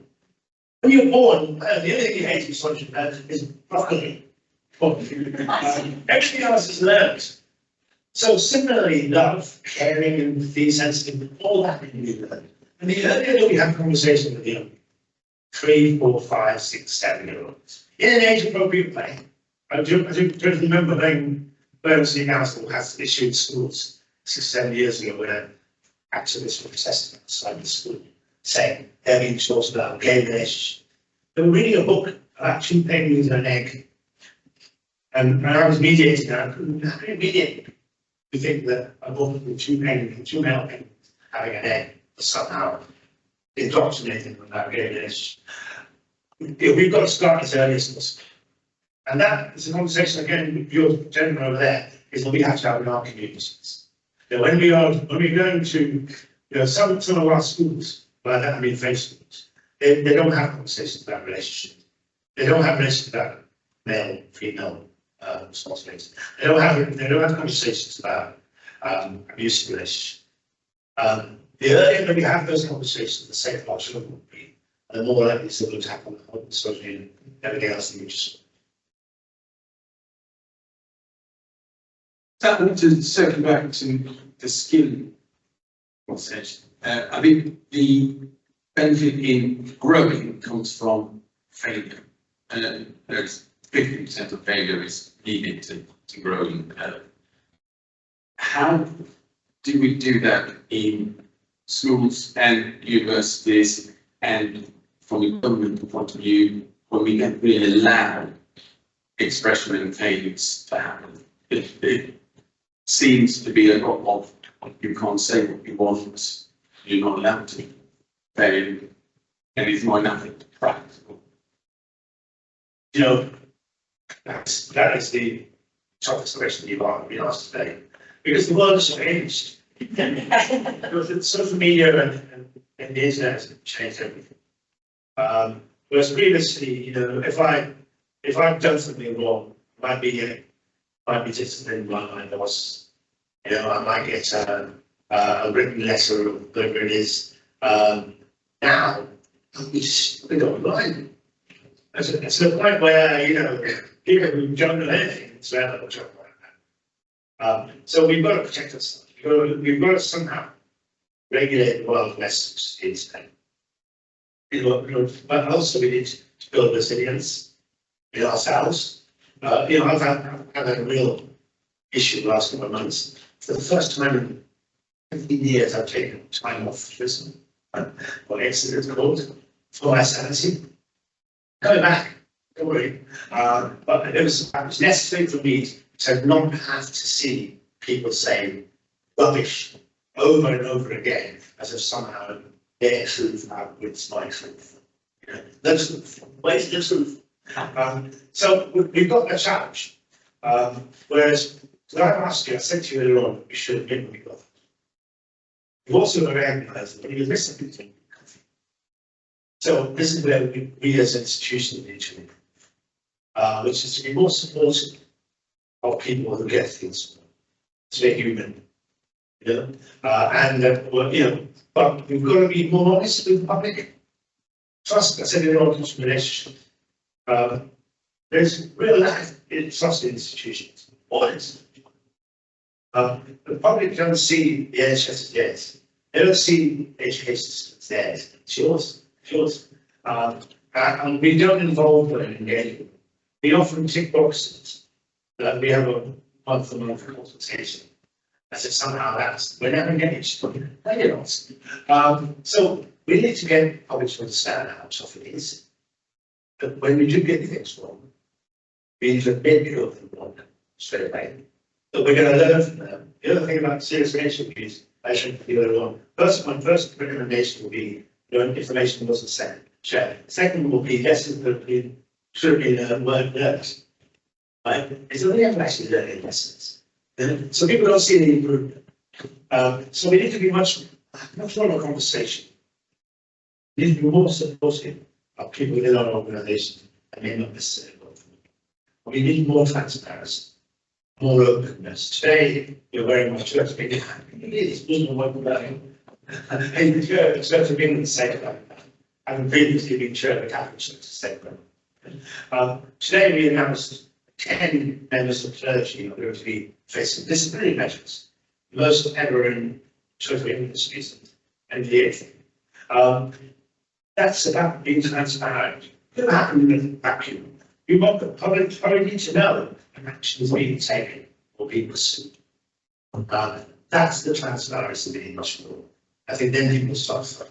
When you're born, the only thing you hate is broccoli. Everything else is learned. So similarly, love, caring, empathy, sensitive, all that can be learned. And the earlier that we have conversations with young 3, 4, 5, 6, 7-year-olds in an age-appropriate way. I do remember when Birmingham City Council has issued schools 6, 7 years ago where activists were protesting outside the school, saying they're being taught about gay relationship. They were reading a book about 2 penguins and an egg. And I was mediating, and I couldn't mediate to think that a book with 2 penguins, 2 male penguins having an egg was somehow indoctrinating them about gay relationship. We've got to start as early as possible. And that is a conversation, again, with your gentleman over there, is what we have to have in our communities. When we're going to, some of our schools, by that I mean faith schools, they don't have conversations about relationships. They don't have relationships about male, female responsibilities. They don't have conversations about abusive relationship. The earlier that we have those conversations, the safer our children will be, and the more likely it's going to happen, especially in everything else that you just. I want to circle back to the skill process. I think the benefit in growing comes from failure. There's 50% of failure is needed to growing. How do we do that in schools and universities, and from a government point of view, when we don't really allow expression and failures to happen? It seems to be a lot of you can't say what you want, you're not allowed to fail, and it's not nothing practical. You know, that is the toughest question you've been asked today, because the world has changed. Because it's social media and the internet has changed everything. Whereas previously, you know, if I've done something wrong, might be disciplined by my boss. You know, I might get a written letter or whatever it is. Now we just put it online. It's the point where, you know, people who don't know anything, it's rather than talk about that. So we've got to protect ourselves. We've got to somehow regulate the world message instead. You know, but also we need to build resilience in ourselves. You know, I've had a real issue the last couple of months. For the first time in 15 years, I've taken time off prison, or exit it's called, for my sanity. Coming back, don't worry. But it was necessary for me to not have to see people saying rubbish over and over again, as if somehow their truth outwits my truth. You know, that's where's the truth? So we've got a challenge. Whereas, so I asked you, I said to you earlier on, we should have been we got. We've also recognized that when you listen to people, so this is where we as institutions need to improve, which is to be more supportive of people who get things wrong. To be human, you know, well, you know, but we've got to be more honest with the public. Trust, I said in all relationships, there's real lack of trust in institutions. Honest. The public don't see the NHS as theirs. They don't see the education system as theirs. It's yours. And we don't involve them in engagement. We often tick boxes that we have a month-to-month consultation, as if somehow we're never engaged. No, you're not. So we need to get public to understand how tough it is. But when we do get things wrong, we need to admit we got them wrong straight away. But we're going to learn from them. The other thing about serious relationship abuse, I shouldn't be early on. My first recommendation will be, you know, information wasn't shared. Second will be lessons that should have been weren't learned. Right? It's only ever actually learning lessons. So people don't see any improvement. So we need to be much more of a conversation. We need to be more supportive of people within our organisation and may not necessarily work for them. We need more transparency, more openness. Today, you're very much church being it doesn't work about it. In the church of England, the same way. Having previously been church, the Catholic Church, the same way. Today, we announced 10 members of clergy are going to be facing disciplinary measures, most ever in Church of England history and the 8th. That's about being transparent. It doesn't happen in a vacuum. You want the public need to know an action is being taken or being pursued. That's the transparency being much more. I think then people start.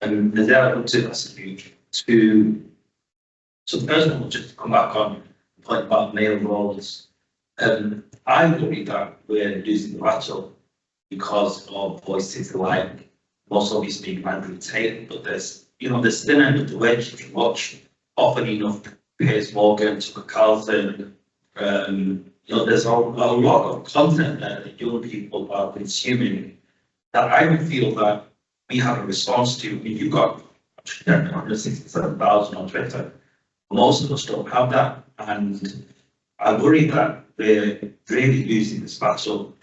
And Nazir, I want to ask you so first of all, just to come back on the point about male roles. I worry that we're losing the battle because of voices like, most obviously, Andrew Tate, but there's thin end of the wedge. If you watch often enough, Piers Morgan, Tucker Carlson, there's a lot of content there that young people are consuming that I would feel that we have a response to. I mean, you've got 167,000 on Twitter. Most of us don't have that, and I worry that we're really losing this battle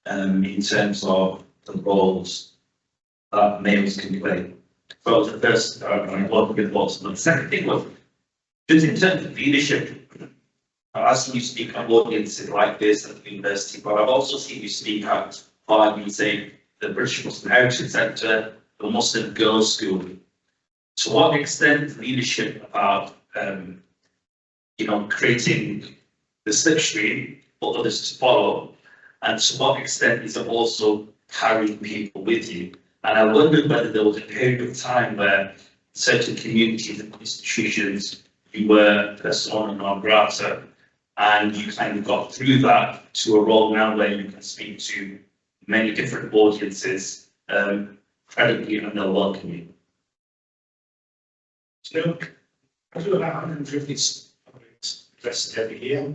in terms of the roles that males can play. So the first, I want to get thoughts on the second thing was, just in terms of leadership, I've seen you speak at audiences like this at the university, but I've also seen you speak at say, the British Muslim Heritage Centre, the Muslim Girls' School. To what extent leadership about, creating the slipstream for others to follow, and to what extent is it also carrying people with you? And I wondered whether there was a period of time where certain communities and institutions, you were persona non grata, and you kind of got through that to a role now where you can speak to many different audiences credibly and they'll welcome you. So, I do about 150 addresses every year.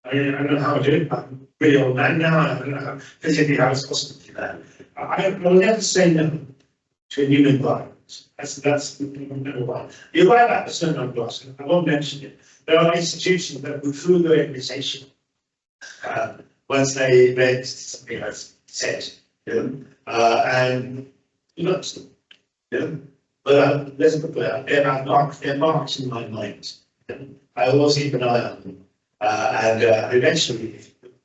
I don't know how I do it. I'm really old man now. I don't know how physically how it's possible to do that. I will never say no to a new environment. That's number one. You're right about the persona non grata. I won't mention it. There are institutions that withdrew their reputation once they read something I've said, and you know, but let's put that they're marked in my mind. I always keep an eye on them, and eventually,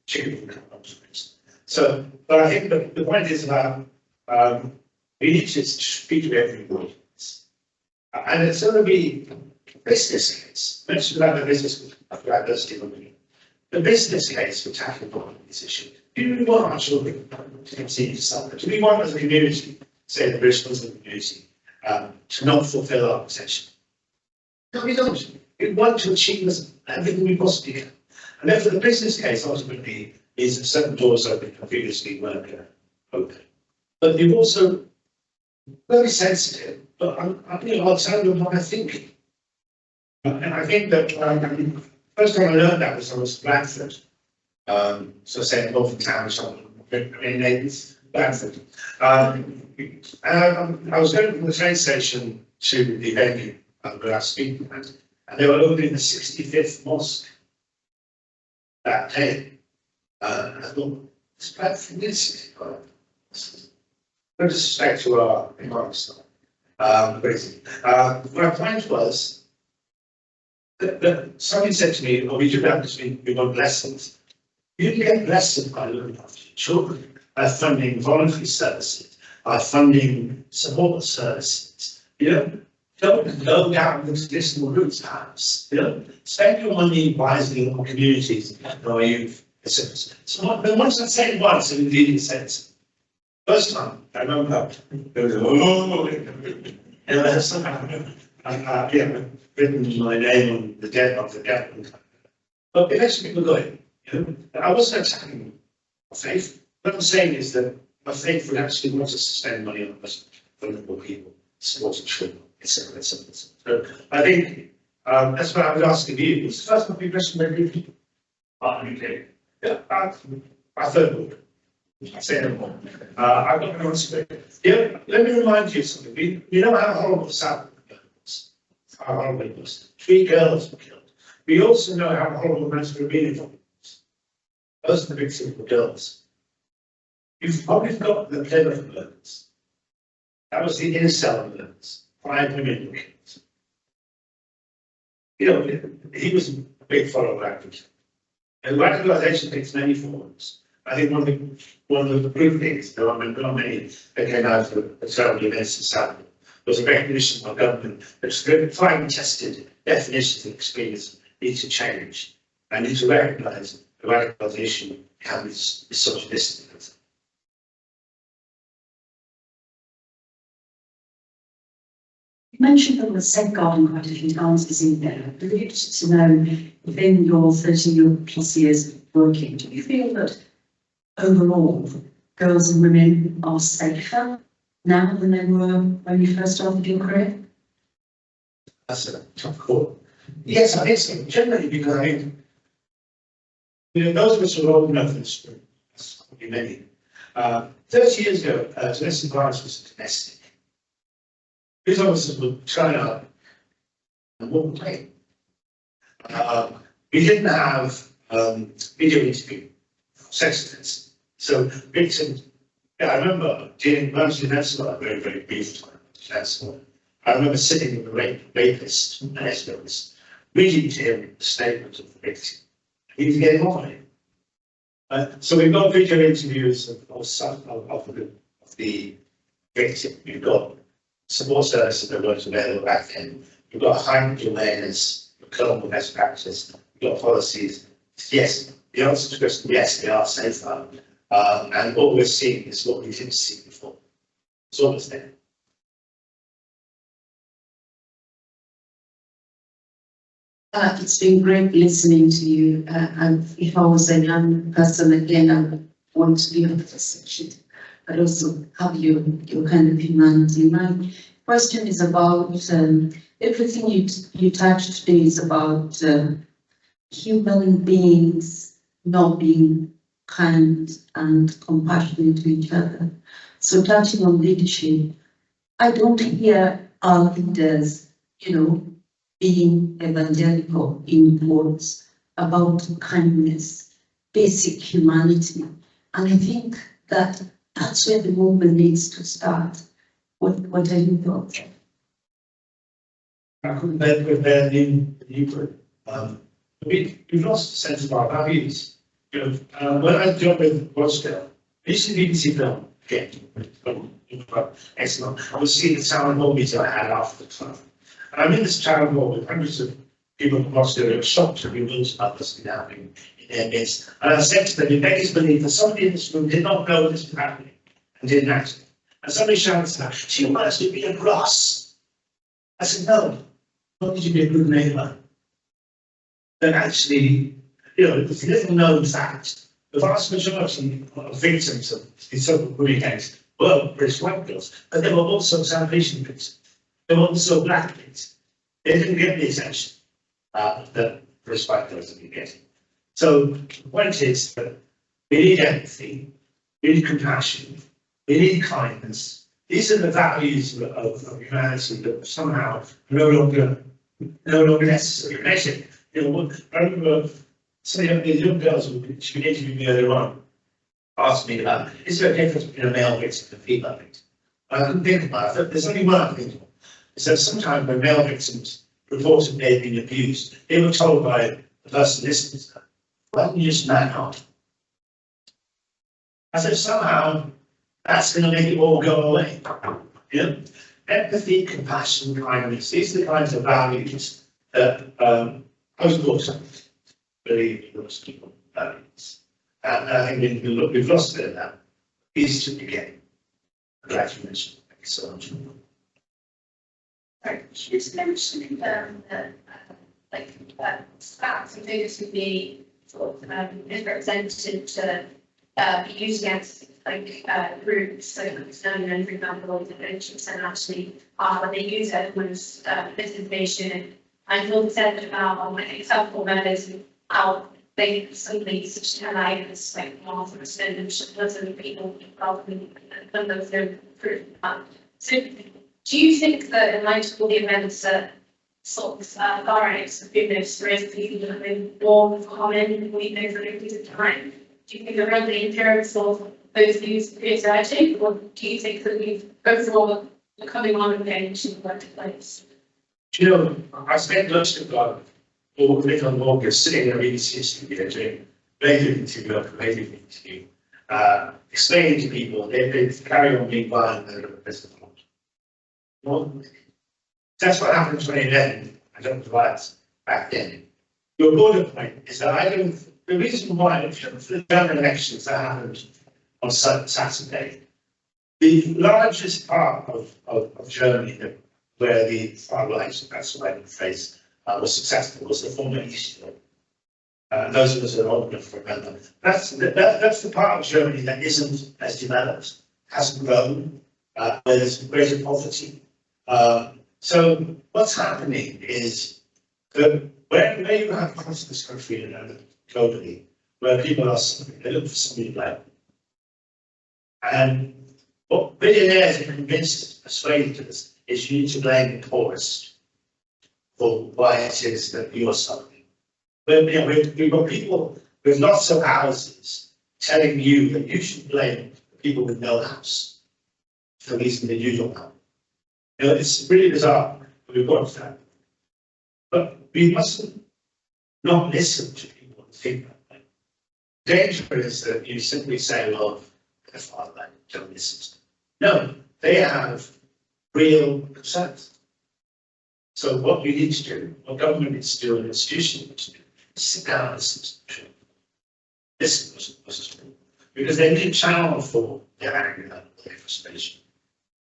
chicken will come up. So, but I think the point is about we need to speak to everybody, and it's going to be business case. Mentioned about the business diversity. The business case for tackling this issue. Do we want our children to continue to suffer? Do we want, as a community, say the British Muslim community, to not fulfil our potential? No, we don't. We want to achieve everything we possibly can. And therefore, the business case ultimately is certain doors open that previously weren't open. But you've also very sensitive. But I'll tell you what I think. And I think that first time I learned that was I was Bradford. So say Northern Town, in Bradford. And I was going from the train station to the venue where I was speaking at, and they were opening the 65th mosque that day. I thought, this Bradford is no disrespect to our environment. Crazy. My point was that somebody said to me, well, we do that because we want blessings. You get blessed by looking after your children, by funding voluntary services, by funding support services. Don't go down the traditional routes, perhaps. Spend your money wisely on communities where you've. So once I said it once, and indeed it says. First time, I remember, there was written my name on the debt of the devil. But eventually people going, I wasn't attacking my faith. What I'm saying is that my faith would actually want to spend money on vulnerable people, supporting children, etc. So I think that's what I was asking you. It's the first time we've mentioned very people. Yeah, I third book. I say no more. I've got no answer. Let me remind you of something. You know how horrible South was. How horrible it was. 3 girls were killed. We also know how horrible Masquerade was. Those are the victims of the girls. You've probably got the Plymouth murders. That was the inner murders. 5 women were killed. He was a big follower of Africa. And radicalisation takes many forms. I think one of the proof things, there are many that came out of the terrible events in South was a recognition by government that tried and tested definitions of experience need to change and need to recognise the radicalisation becomes such a distance. You mentioned that the safeguarding quite a few times is in there. I'd be interested to know, within your 30+ years of working, do you feel that overall girls and women are safer now than they were when you first started your career? That's a tough call. Yes, I think so. Generally, because I think, those of us who are old enough in this room, that's probably many, 30 years ago, domestic violence was domestic. These officers would turn up and walk away. We didn't have video interview, sex offence. So victims, yeah, I remember dealing mostly that's not a very, very brief time. I remember sitting with a rapist and escorts, reading to him the statement of the victim. He was getting on it. So we've got video interviews of the victim. We've got support services that weren't available back then. We've got heightened awareness, global best practice. We've got policies. Yes, the answer to the question, yes, they are safer. And what we're seeing is what we didn't see before. It's almost there. It's been great listening to you. And if I was a young person again, I would want to be on the section, but also have your kind of humanity. My question is about everything you touched today is about human beings not being kind and compassionate to each other. So touching on leadership, I don't hear our leaders, being evangelical in quotes about kindness, basic humanity. And I think that that's where the movement needs to start. What are your thoughts? I couldn't then prepare the group. We've lost the sense of our values. When I joined with Rochdale, I used to BBC film again. Excellent. I was seeing the town hall meeting I had after the club. And I'm in this town hall with hundreds of people from Rochdale who are shocked to be willing about this happening in their midst. And I said to them, you beggars believe that somebody in this room did not know this was happening and didn't act. And somebody shouted out, she wants to be a gross. I said, no, not did you be a good neighbour? Then actually, it's a little known fact. The vast majority of victims of these so-called bullying gangs were British white girls, but there were also South Asian victims. There were also black victims. They didn't get the attention that British white girls have been getting. So the point is that we need empathy, we need compassion, we need kindness. These are the values of humanity that somehow are no longer necessary. Imagine, I remember some of these young girls who interviewed me earlier on asked me about, is there a difference between a male victim and a female victim? I couldn't think about it. There's only one thing. Is that sometimes when male victims reported they'd been abused, they were told by the person listening to them, why don't you just man up? I said, somehow that's going to make it all go away. Empathy, compassion, kindness, these are the kinds of values that post-mortem believe in most people values. And I think we've lost it now. Easy to begin. I'm glad you mentioned it. Thank you so much. Sorry, you just mentioned facts and figures would be sort of misrepresented to be used against groups. So it's known, for example, the 90% actually when they use it was misinformation. And you said about example members how they simply such as marvelous and doesn't people rather than those who prove. So do you think that in light of all the events that sort of direct forgiveness raised people have been more common we over a period of time? Do you think that around the appearance of those views is urgent, or do you think that we've overall becoming on again to the workplace? I spent most of or little longer sitting in a BBC studio doing radio interview after radio interview, explaining to people they carry on being violent and they're well, that's what happened in 2011. I don't advise back then. Your broader point is that the reason why, for the German elections that happened on Saturday, the largest part of Germany where the far right, that's the right phrase, was successful was the former East Europe. Those of us that are old enough to remember. That's the part of Germany that isn't as developed, hasn't grown, where there's greater poverty. So what's happening is that where you have parts of this country and globally where people are suffering, they look for somebody to blame. And what billionaires are convinced, persuaded to us, is you need to blame the poorest for why it is that you're suffering. But we've got people with lots of houses telling you that you should blame the people with no house for the reason that you don't have. You know, it's really bizarre. We've got that. But we mustn't not listen to people and think that way. Danger is that you simply say, well, they're fatherland, don't listen. No, they have real concerns. So what we need to do, what government needs to do, and institutions need to do, is sit down and listen to them. Listen to what's true. Because they need a channel for their anger and their frustration.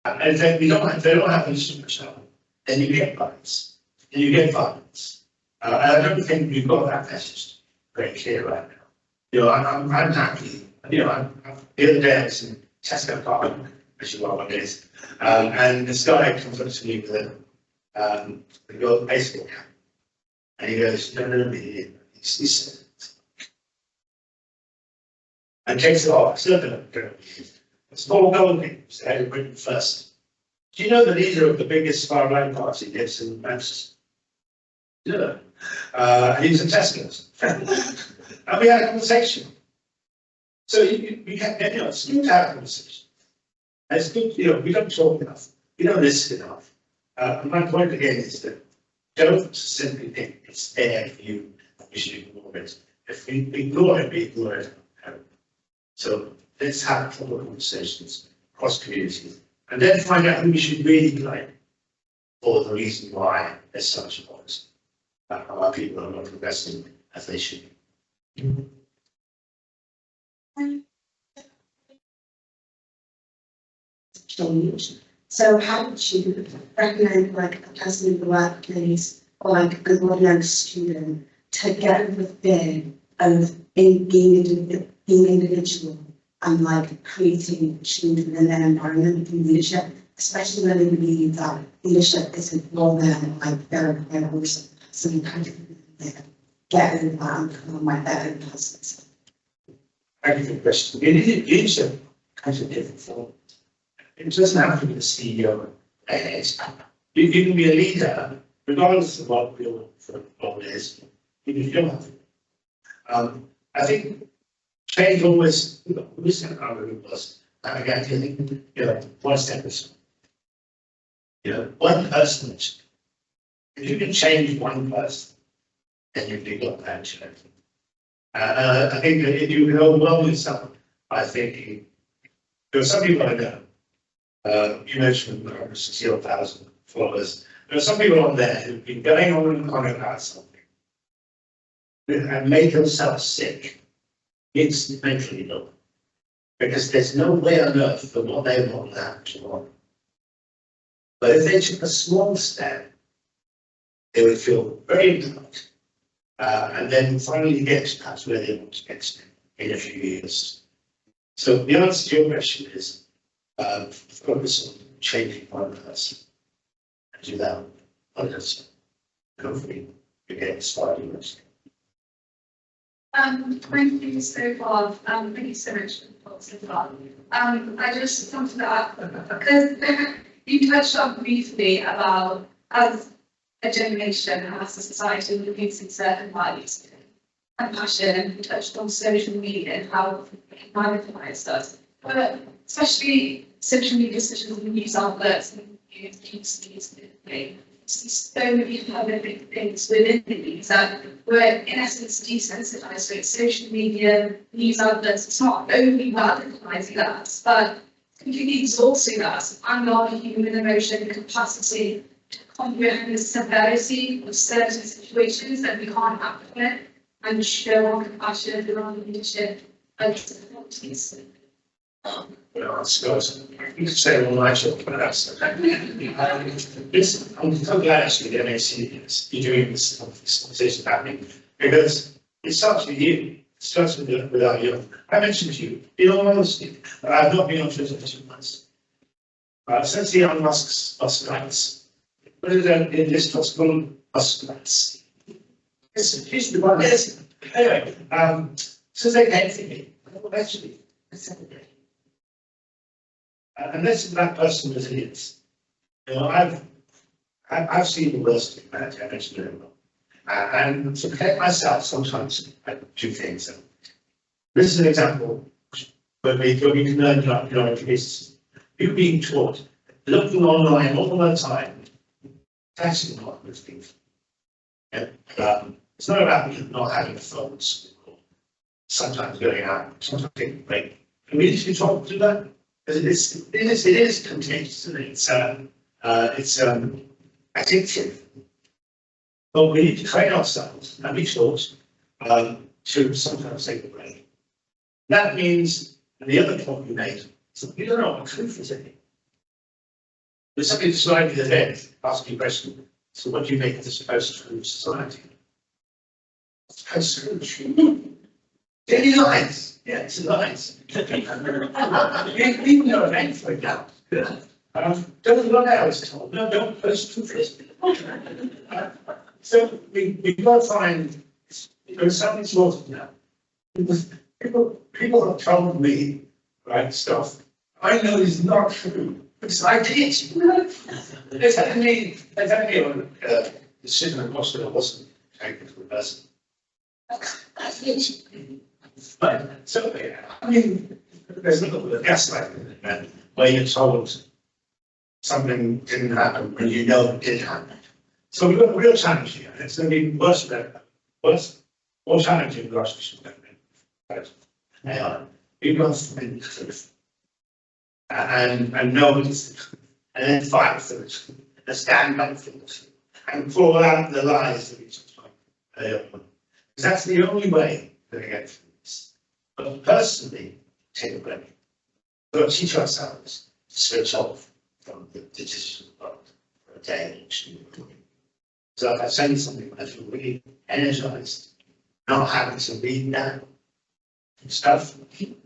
And if they don't have an instrument channel, then you get violence. And you get violence. And I don't think we've got that message very clear right now. You know, I'm happy. You know, the other day I was in Tesco Park, as you well, I guess, and this guy comes up to me with a baseball cap, and he goes, no, he said, and takes it off. Still don't. It's Paul Golding, who's the head of Britain First. Do you know the leader of the biggest far-right party lives in Manchester? Yeah. And he was in Tesco's. And we had a conversation. So we had, you know, it's good to have a conversation. And it's good, you know, we don't talk enough. We don't listen enough. And my point again is that don't simply think it's there for you, we should ignore it. If we ignore it, we ignore it. So let's have proper conversations across communities and then find out who we should really blame for the reason why there's such a policy. Our people are not progressing as they should be. Change. So how would you recommend like a person in the workplace or like an ordinary student to get over the fear of being individual and like creating change within their environment and leadership, especially when they believe that leadership isn't for them, like they're also some kind of get over that and become like their own person. Thank you for the question. Leadership has a different form. It doesn't have to be the CEO. You can be a leader, regardless of what your role is, even if you don't have it. I think change always, always going to come with us. And again, I think, you know, one step is, you know, one person. If you can change one person, then you've got that change. I think that if you can overwhelm yourself by thinking, there are some people I know. You mentioned 60,000 followers. There are some people on there who've been going on about something and made themselves sick, mentally ill, because there's no way on earth that what they want to happen to them. But if they took a small step, they would feel very empowered, and then finally get perhaps where they want to get to in a few years. So the answer to your question is, focus on changing one person and do that one person. Hopefully, you get inspired. Thank you so far. Thank you so much for the talk so far. I just wanted to ask, because you touched on briefly about as a generation, as a society, we're losing certain values and passion, and you touched on social media and how it radicalized us. But especially social media, such as the news outlets and so many horrific things within these that were in essence desensitized. So it's social media, news outlets, it's not only radicalizing us, but completely exhausting us and our human emotion capacity to comprehend the severity of certain situations that we can't act on it and show our compassion and our leadership and difficulties. Well, I suppose you could say all my job, but that's I'm so glad actually the MAC you're doing this conversation happening, because it starts with you. It starts with our young. I mentioned to you, in all honesty, that I've not been on Twitter for 2 months. Since Elon Musk's Musk rights, what is that in this possible Musk rights? It's the one. Anyway, since they came to me, well, actually, let's celebrate. Unless that person was idiots. You know, I've seen the worst of humanity. I mentioned it. And to protect myself, sometimes I do things. This is an example where we can learn is you being taught, looking online all the time, that's not good things. Yeah. It's not about not having a phone at school, sometimes going out, sometimes taking a break. And we need to be taught to do that. It is contagious, and it's addictive. But we need to train ourselves and be taught to sometimes take a break. That means, and the other point you made, is that we don't know what truth is anymore. There's something described in the head, asking a question. So what do you make of this post-truth society? Post-truth. Daily lies. Yeah, it's lies. People know events like that. Don't run out, it's told. No, don't post-truth. So we've got to find, there's something sorted now. People have told me, right, stuff I know is not true, because I did. They're telling me the decision of hospital wasn't taken for the person. That's it. But, so, I mean, there's a little bit of gaslighting in it, where you're told something didn't happen when you know it did happen. So we've got a real challenge here. It's going to be worse, more challenging for us. We've got to find the truth and know it's the truth, and then fight for the truth, and stand up for the truth, and call out the lies that we just because that's the only way we're going to get through this. But personally, take a break. We've got to teach ourselves to switch off from the digital world for a day or two. So if I say something, I feel really energized, not having to read that stuff. Thank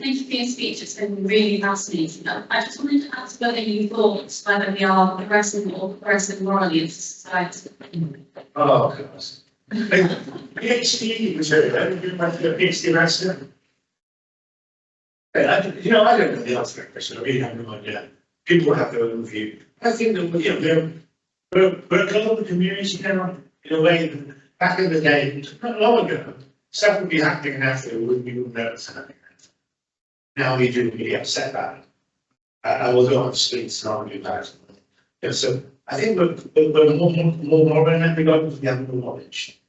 you for your speech, it's been really fascinating. I just wanted to ask whether you thought whether we are progressing or progressing morally as a society. Oh, gosh. PhD material, you might do a PhD master. I don't know the answer to that question, I really have no idea. People have their own view. I think that, we're a global community now, in a way that back in the day, not long ago, stuff would be happening in Africa, we wouldn't know it's happening. Now we do really upset about it. And we'll go on the streets and argue about it. So I think we're more moral in that regard because we have more knowledge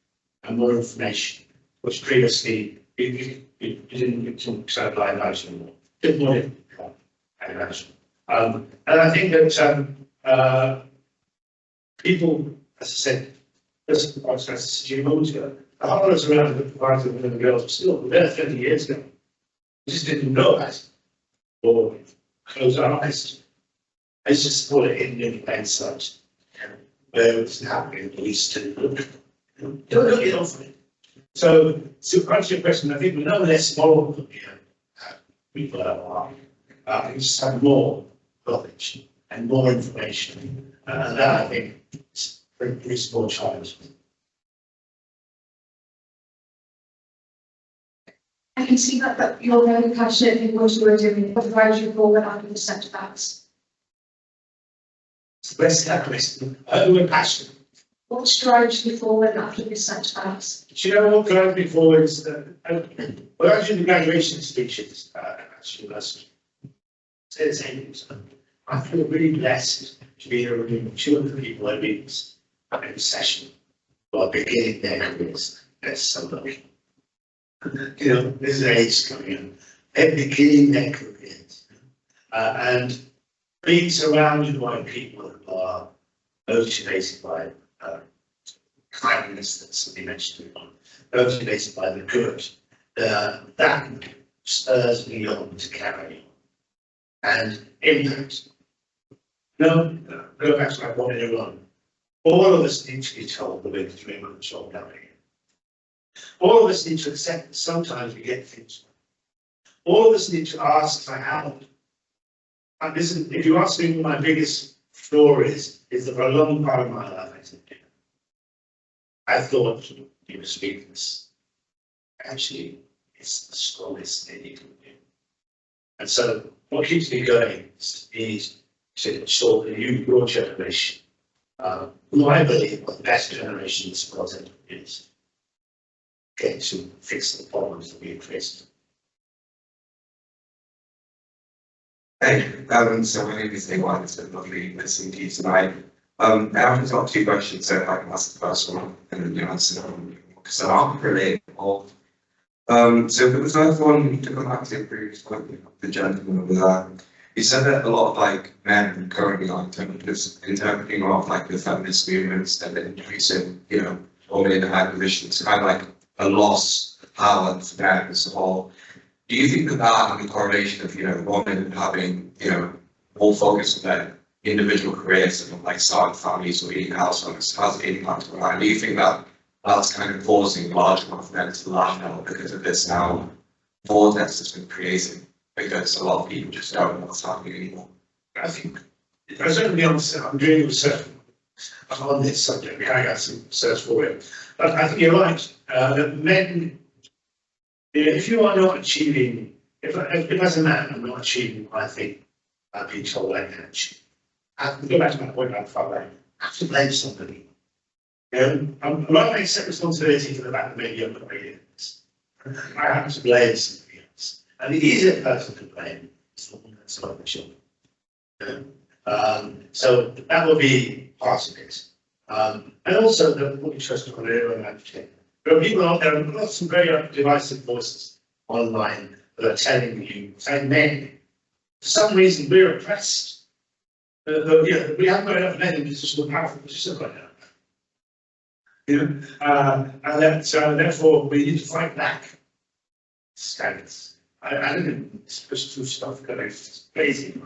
and more information, which previously you didn't get to sort of like anymore. Bit more difficult, I imagine. And I think that people, as I said, this was a few moments ago, the horrors around the providers of women and girls were still there 30 years ago. We just didn't know that, or close our eyes. It's just put it in plain sight. Where it's happening, at least to look. Don't look it off it. So to answer your question, I think we're no less moral than people are. We just have more knowledge and more information. And that, I think, is a pretty small challenge. I can see that you're very passionate in what you are doing. What drives you forward after the setbacks? Where's that question? We're passionate. What drives you forward after the setbacks? Do you know what drives me forward is well, actually, the graduation speeches at university. Say the same thing. I feel really blessed to be here with two of the people I've been in a session who are beginning their careers. That's so lucky. This is age coming in. They're beginning their careers. And being surrounded by people who are motivated by kindness, that's something mentioned before, motivated by the good, that spurs me on to carry on and impact. Go back to my point earlier on. All of us need to be told the way the dream of the job down here. All of us need to accept that sometimes we get things wrong. All of us need to ask for help. And this is, if you ask me what my biggest flaw is that for a long part of my life I thought it was weakness. Actually, it's the strongest thing you can do. And so what keeps me going is to ensure that your generation, who I believe are the best generation in support and community, get to fix the problems that we faced. Hey, so my name is Nick. It's been lovely listening to you tonight. I've just got two questions, so if I can ask the first one and then you answer them, because I aren't related involved. So for the first one, to come back to the previous point, the gentleman over there, he said that a lot of like men currently are interpreting a lot of like the feminist movements and the increasing, you know, women in high positions, kind of like a loss of power for men as a whole. Do you think that that and the correlation of, you know, women having, you know, more focus on their individual careers and like starting families or leading households has an impact on that? And do you think that that's kind of causing large amount of men to lash out because of this now vortex that's been created? Because a lot of people just don't know what's happening anymore. I think, I certainly understand, I'm doing research on this subject, I got some research for it. But I think you're right, that men, if you are not achieving, if as a man I'm not achieving what I think I've been told I can achieve, I have to go back to my point about far right, I have to blame somebody. I'm not going to accept responsibility for the fact that maybe I'm not ready for this. I have to blame somebody else. And the easier person to blame is the one that's not the children. So that will be part of it. And also the interest of an advocate. There are people out there, there are some very divisive voices online that are telling you, saying men, for some reason we're oppressed. We haven't got enough men in positions of powerful positions right now. And therefore we need to fight back. Scandalous. I don't know, it's push through stuff because it's crazy.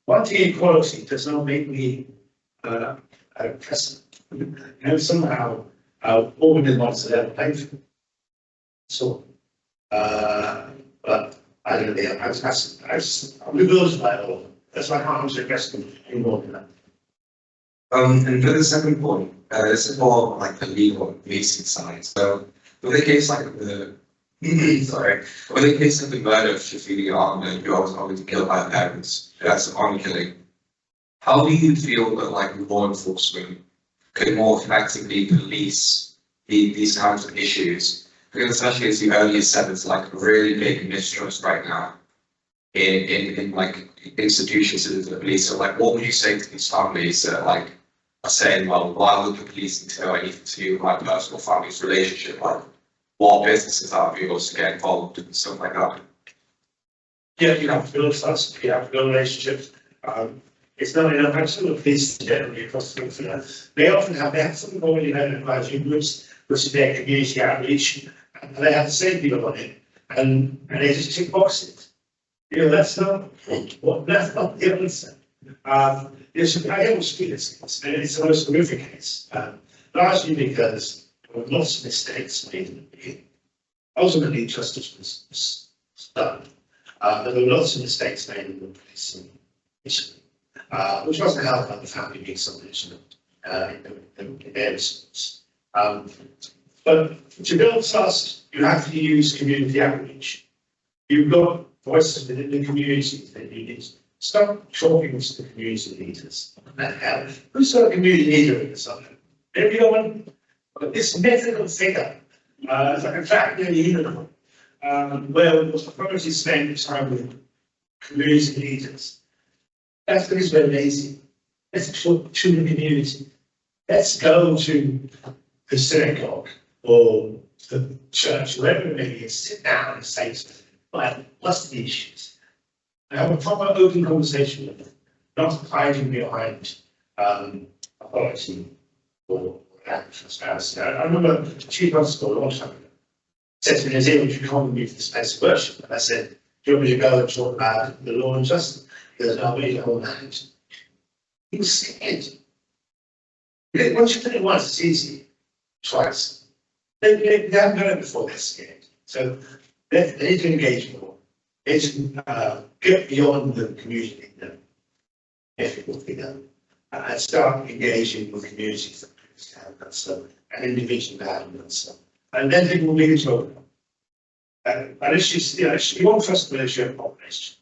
Wanting equality does not make me oppressive. Somehow all women want to level playing field. So, but I don't know. I'm bewildered by it all. That's why I can't answer your question any more than that. And for the second point, this is more like the legal and policing side. So, with a case like the with a case like the murder of Shafili Ahmed, who was obviously killed by her parents, that's an honor killing. How do you feel that like law enforcement could more effectively police these kinds of issues? Because especially as you earlier said, it's like a really big mistrust right now in like institutions of the police. So like, what would you say to these families that like are saying, well, why would the police need to know anything to do with my personal family's relationship? Like, what businesses are yours to get involved and stuff like that? Yeah, you have to build trust, you have to build relationships. It's not enough, I'm sort of pleased generally across the country. They have something called advisory groups, which is their community outreach, and they have the same people on it, and they just tick boxes. That's not the answer. I always feel it's the most horrific case, largely because there were lots of mistakes made in the beginning. Ultimately, justice was done. There were lots of mistakes made in the policing initially, which wasn't helped by the family being so vigilant in their response. But to build trust, you have to use community outreach. You've got voices within the community that you need to start talking to the community leaders. Who's got a community leader in the suburb? Everyone, but this mythical figure, it's like a dragon in a unicorn, where authorities spend time with community leaders. That's because we're lazy. Let's talk to the community. Let's go to the synagogue or the church, wherever it may be, and sit down and say to them, well, what's the issues? And have a proper open conversation with them, not hiding behind authority or transparency. I remember the chief constable a long time ago said to me, Nazir, would you come with me to this place of worship? And I said, do you want me to go and talk about the law and justice? He goes, no, we hold hands. He was scared. Once you've done it once, it's easy. Twice. They haven't done it before, they're scared. So they need to engage more. They need to get beyond the community, difficulty done, and start engaging with communities that previously haven't done so, and individuals that haven't done so. And then people will begin to open up. And it's just, you won't trust the relationship population.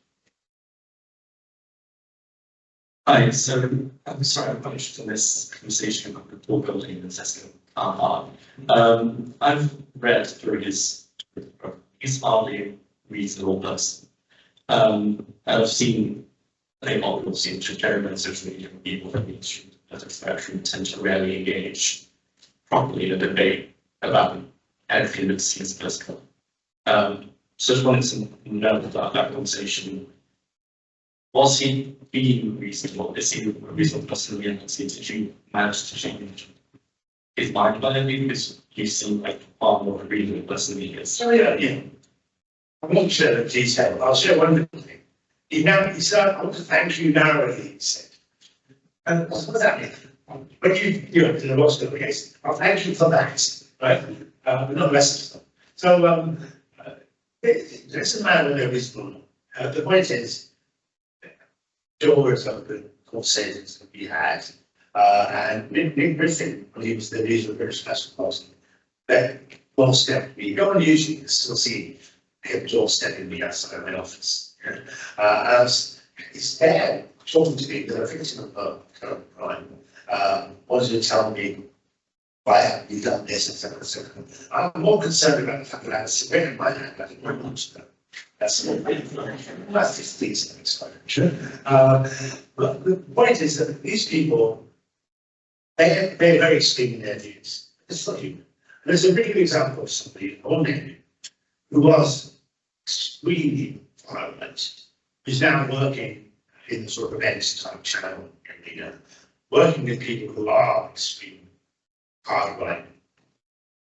Hi, so I'm sorry, I'm punished in this conversation about the poor building in Tesco car park. I've read through he's hardly a reasonable person. And I've seen, I think all people seem to carry on social media with people that as a spectrum tend to rarely engage properly in a debate about anything that seems political. So just wanted to know about that conversation. Was he being reasonable? Is he a reasonable person in reality? Did you manage to change his mind by any? Because you seem like far more of a reasonable person than he is. So yeah. I'm not sure the detail. I'll share one little thing. He said, I want to thank you narrowly, he said. And what does that mean? When you know, in the Ross case, I'll thank you for that, right? But not less of stuff. So, this is man with no reasonable. The point is, doors open, conversations that we had, and Nick Griffin, when he was the leader of the British National Party, that doorstep me. No one usually still see him doorstepping me outside my office. As he's there talking to me, because I think it's a crime, wanted to tell me why have you done this, etc. etc. I'm more concerned about the fact that I had a cigarette in my hand, I think very much ago. That's just these things. Sure. But the point is that these people, they're very extreme in their views. It's not human. There's a really good example of somebody, one name, who was extremely violent, who's now working in the sort of events type channel, working with people who are extreme, hard right,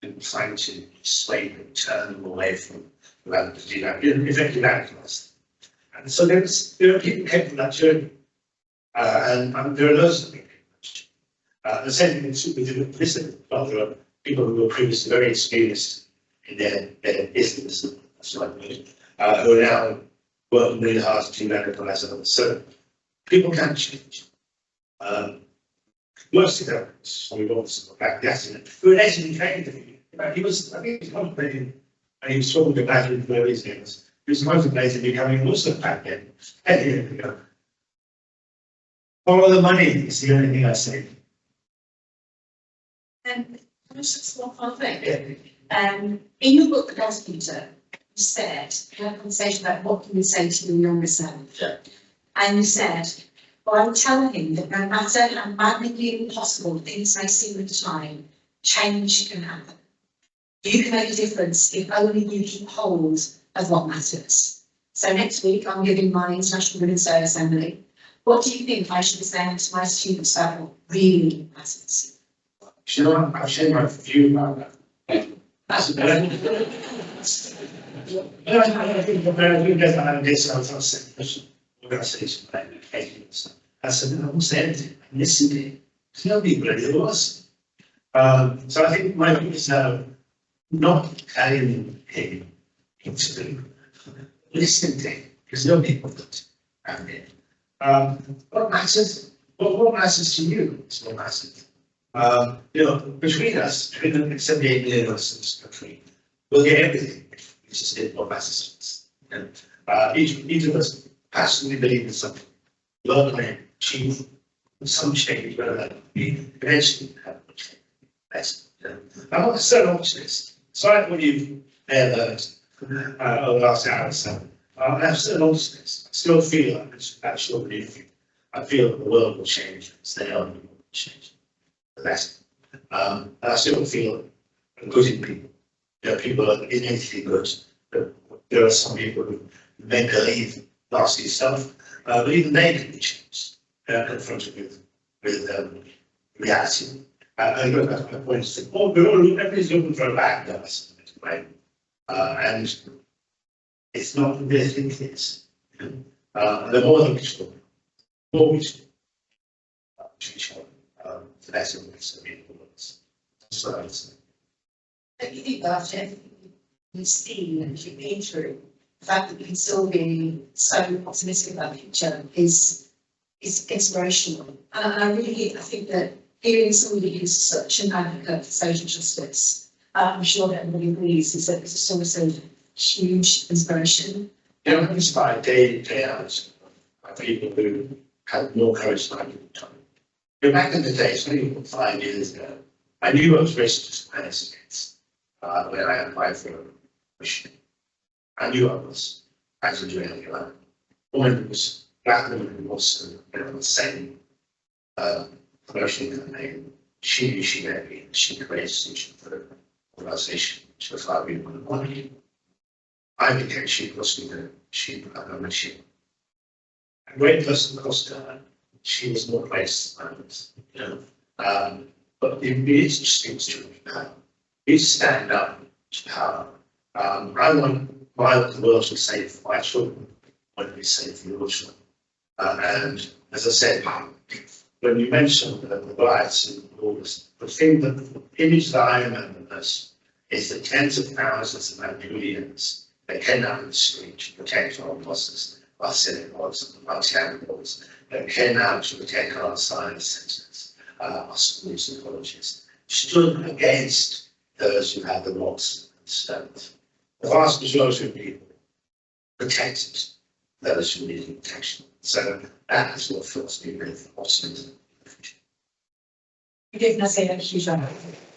and trying to persuade them, turn them away from effectively radicalised. And so there are people who came from that journey, and there are loads of people. The same thing with political. Well, there are people who were previously very experienced in their business, who are now working really hard to radicalise others. So people can change. Most of them, we also back yesterday, who had actually trained him. He was, I think he was contemplating, and he was talking about it for his names. He was contemplating becoming a Muslim back then, 10 years ago. Follow the money is the only thing I say. And just one final thing. In your book, The Lost Peter, you said, you had a conversation about what can you say to your younger self. Yeah. And you said, well, I would tell him that no matter how madly impossible things may seem at the time, change can happen. You can make a difference if only you keep hold of what matters. So next week, I'm giving my International Women's Day Assembly. What do you think I should be saying to my students about what really matters? I'll share my view about that. That's a I think you guys have this organization like education. I said, I won't say anything. I listened to it. There's nobody really there was. So I think my view is now not carrying him into listening to him, because nobody put it out there. What matters? What matters to you is what matters. Between us, between the 78 million of us in this country, we'll get everything, which is what matters to us. Each of us passionately believe in something, work on it, achieve some change, whether that be eventually have a change. That's, I'm not so optimist. Sorry what you've learned over the last hour or so. I'm still optimist. I still feel like it's actually belief. I feel that the world will change. Stay on, the world will change. Less. And I still feel good in people. There are people that are innately good. There are some people who may believe nasty stuff, but even they can be changed, confronted with reality. And that's my point. Everybody's looking for a bad person, right? And it's not what they think it is. The more than we show, the more we show. The better we can be influence. That's what I would say. Don't you think that after everything you've seen and you've been through, the fact that you can still be so optimistic about the future is inspirational. And I think that hearing somebody who's such an advocate for social justice, I'm sure that everybody agrees, is a source of huge inspiration. I'm inspired day in, day out by people who had more courage than I did at the time. But back in the day, it's only 5 years ago, I knew I was registered as against when I applied for a mission. I knew I was actually doing it. Woman who was black woman who was on the same promotion campaign. She knew she had been, she created a solution for the organisation. She was like, we want to. I became she was leader, she when she a great person close to her, she was more placed than I was, you know. But it really is interesting to power. We stand up to power. I want the world to be safe for my children, I want to be safe for your children. And as I said, when you mentioned the riots in August, the image that I remember most is the tens of thousands of millions that came out in the street to protect our buses, our synagogues, our temples, that came out to protect our science centres, our schools and colleges, stood against those who had the rocks and stones. The vast majority of people protected those who needed protection. So that is what fills me with optimism. You give Nazir a huge round of applause.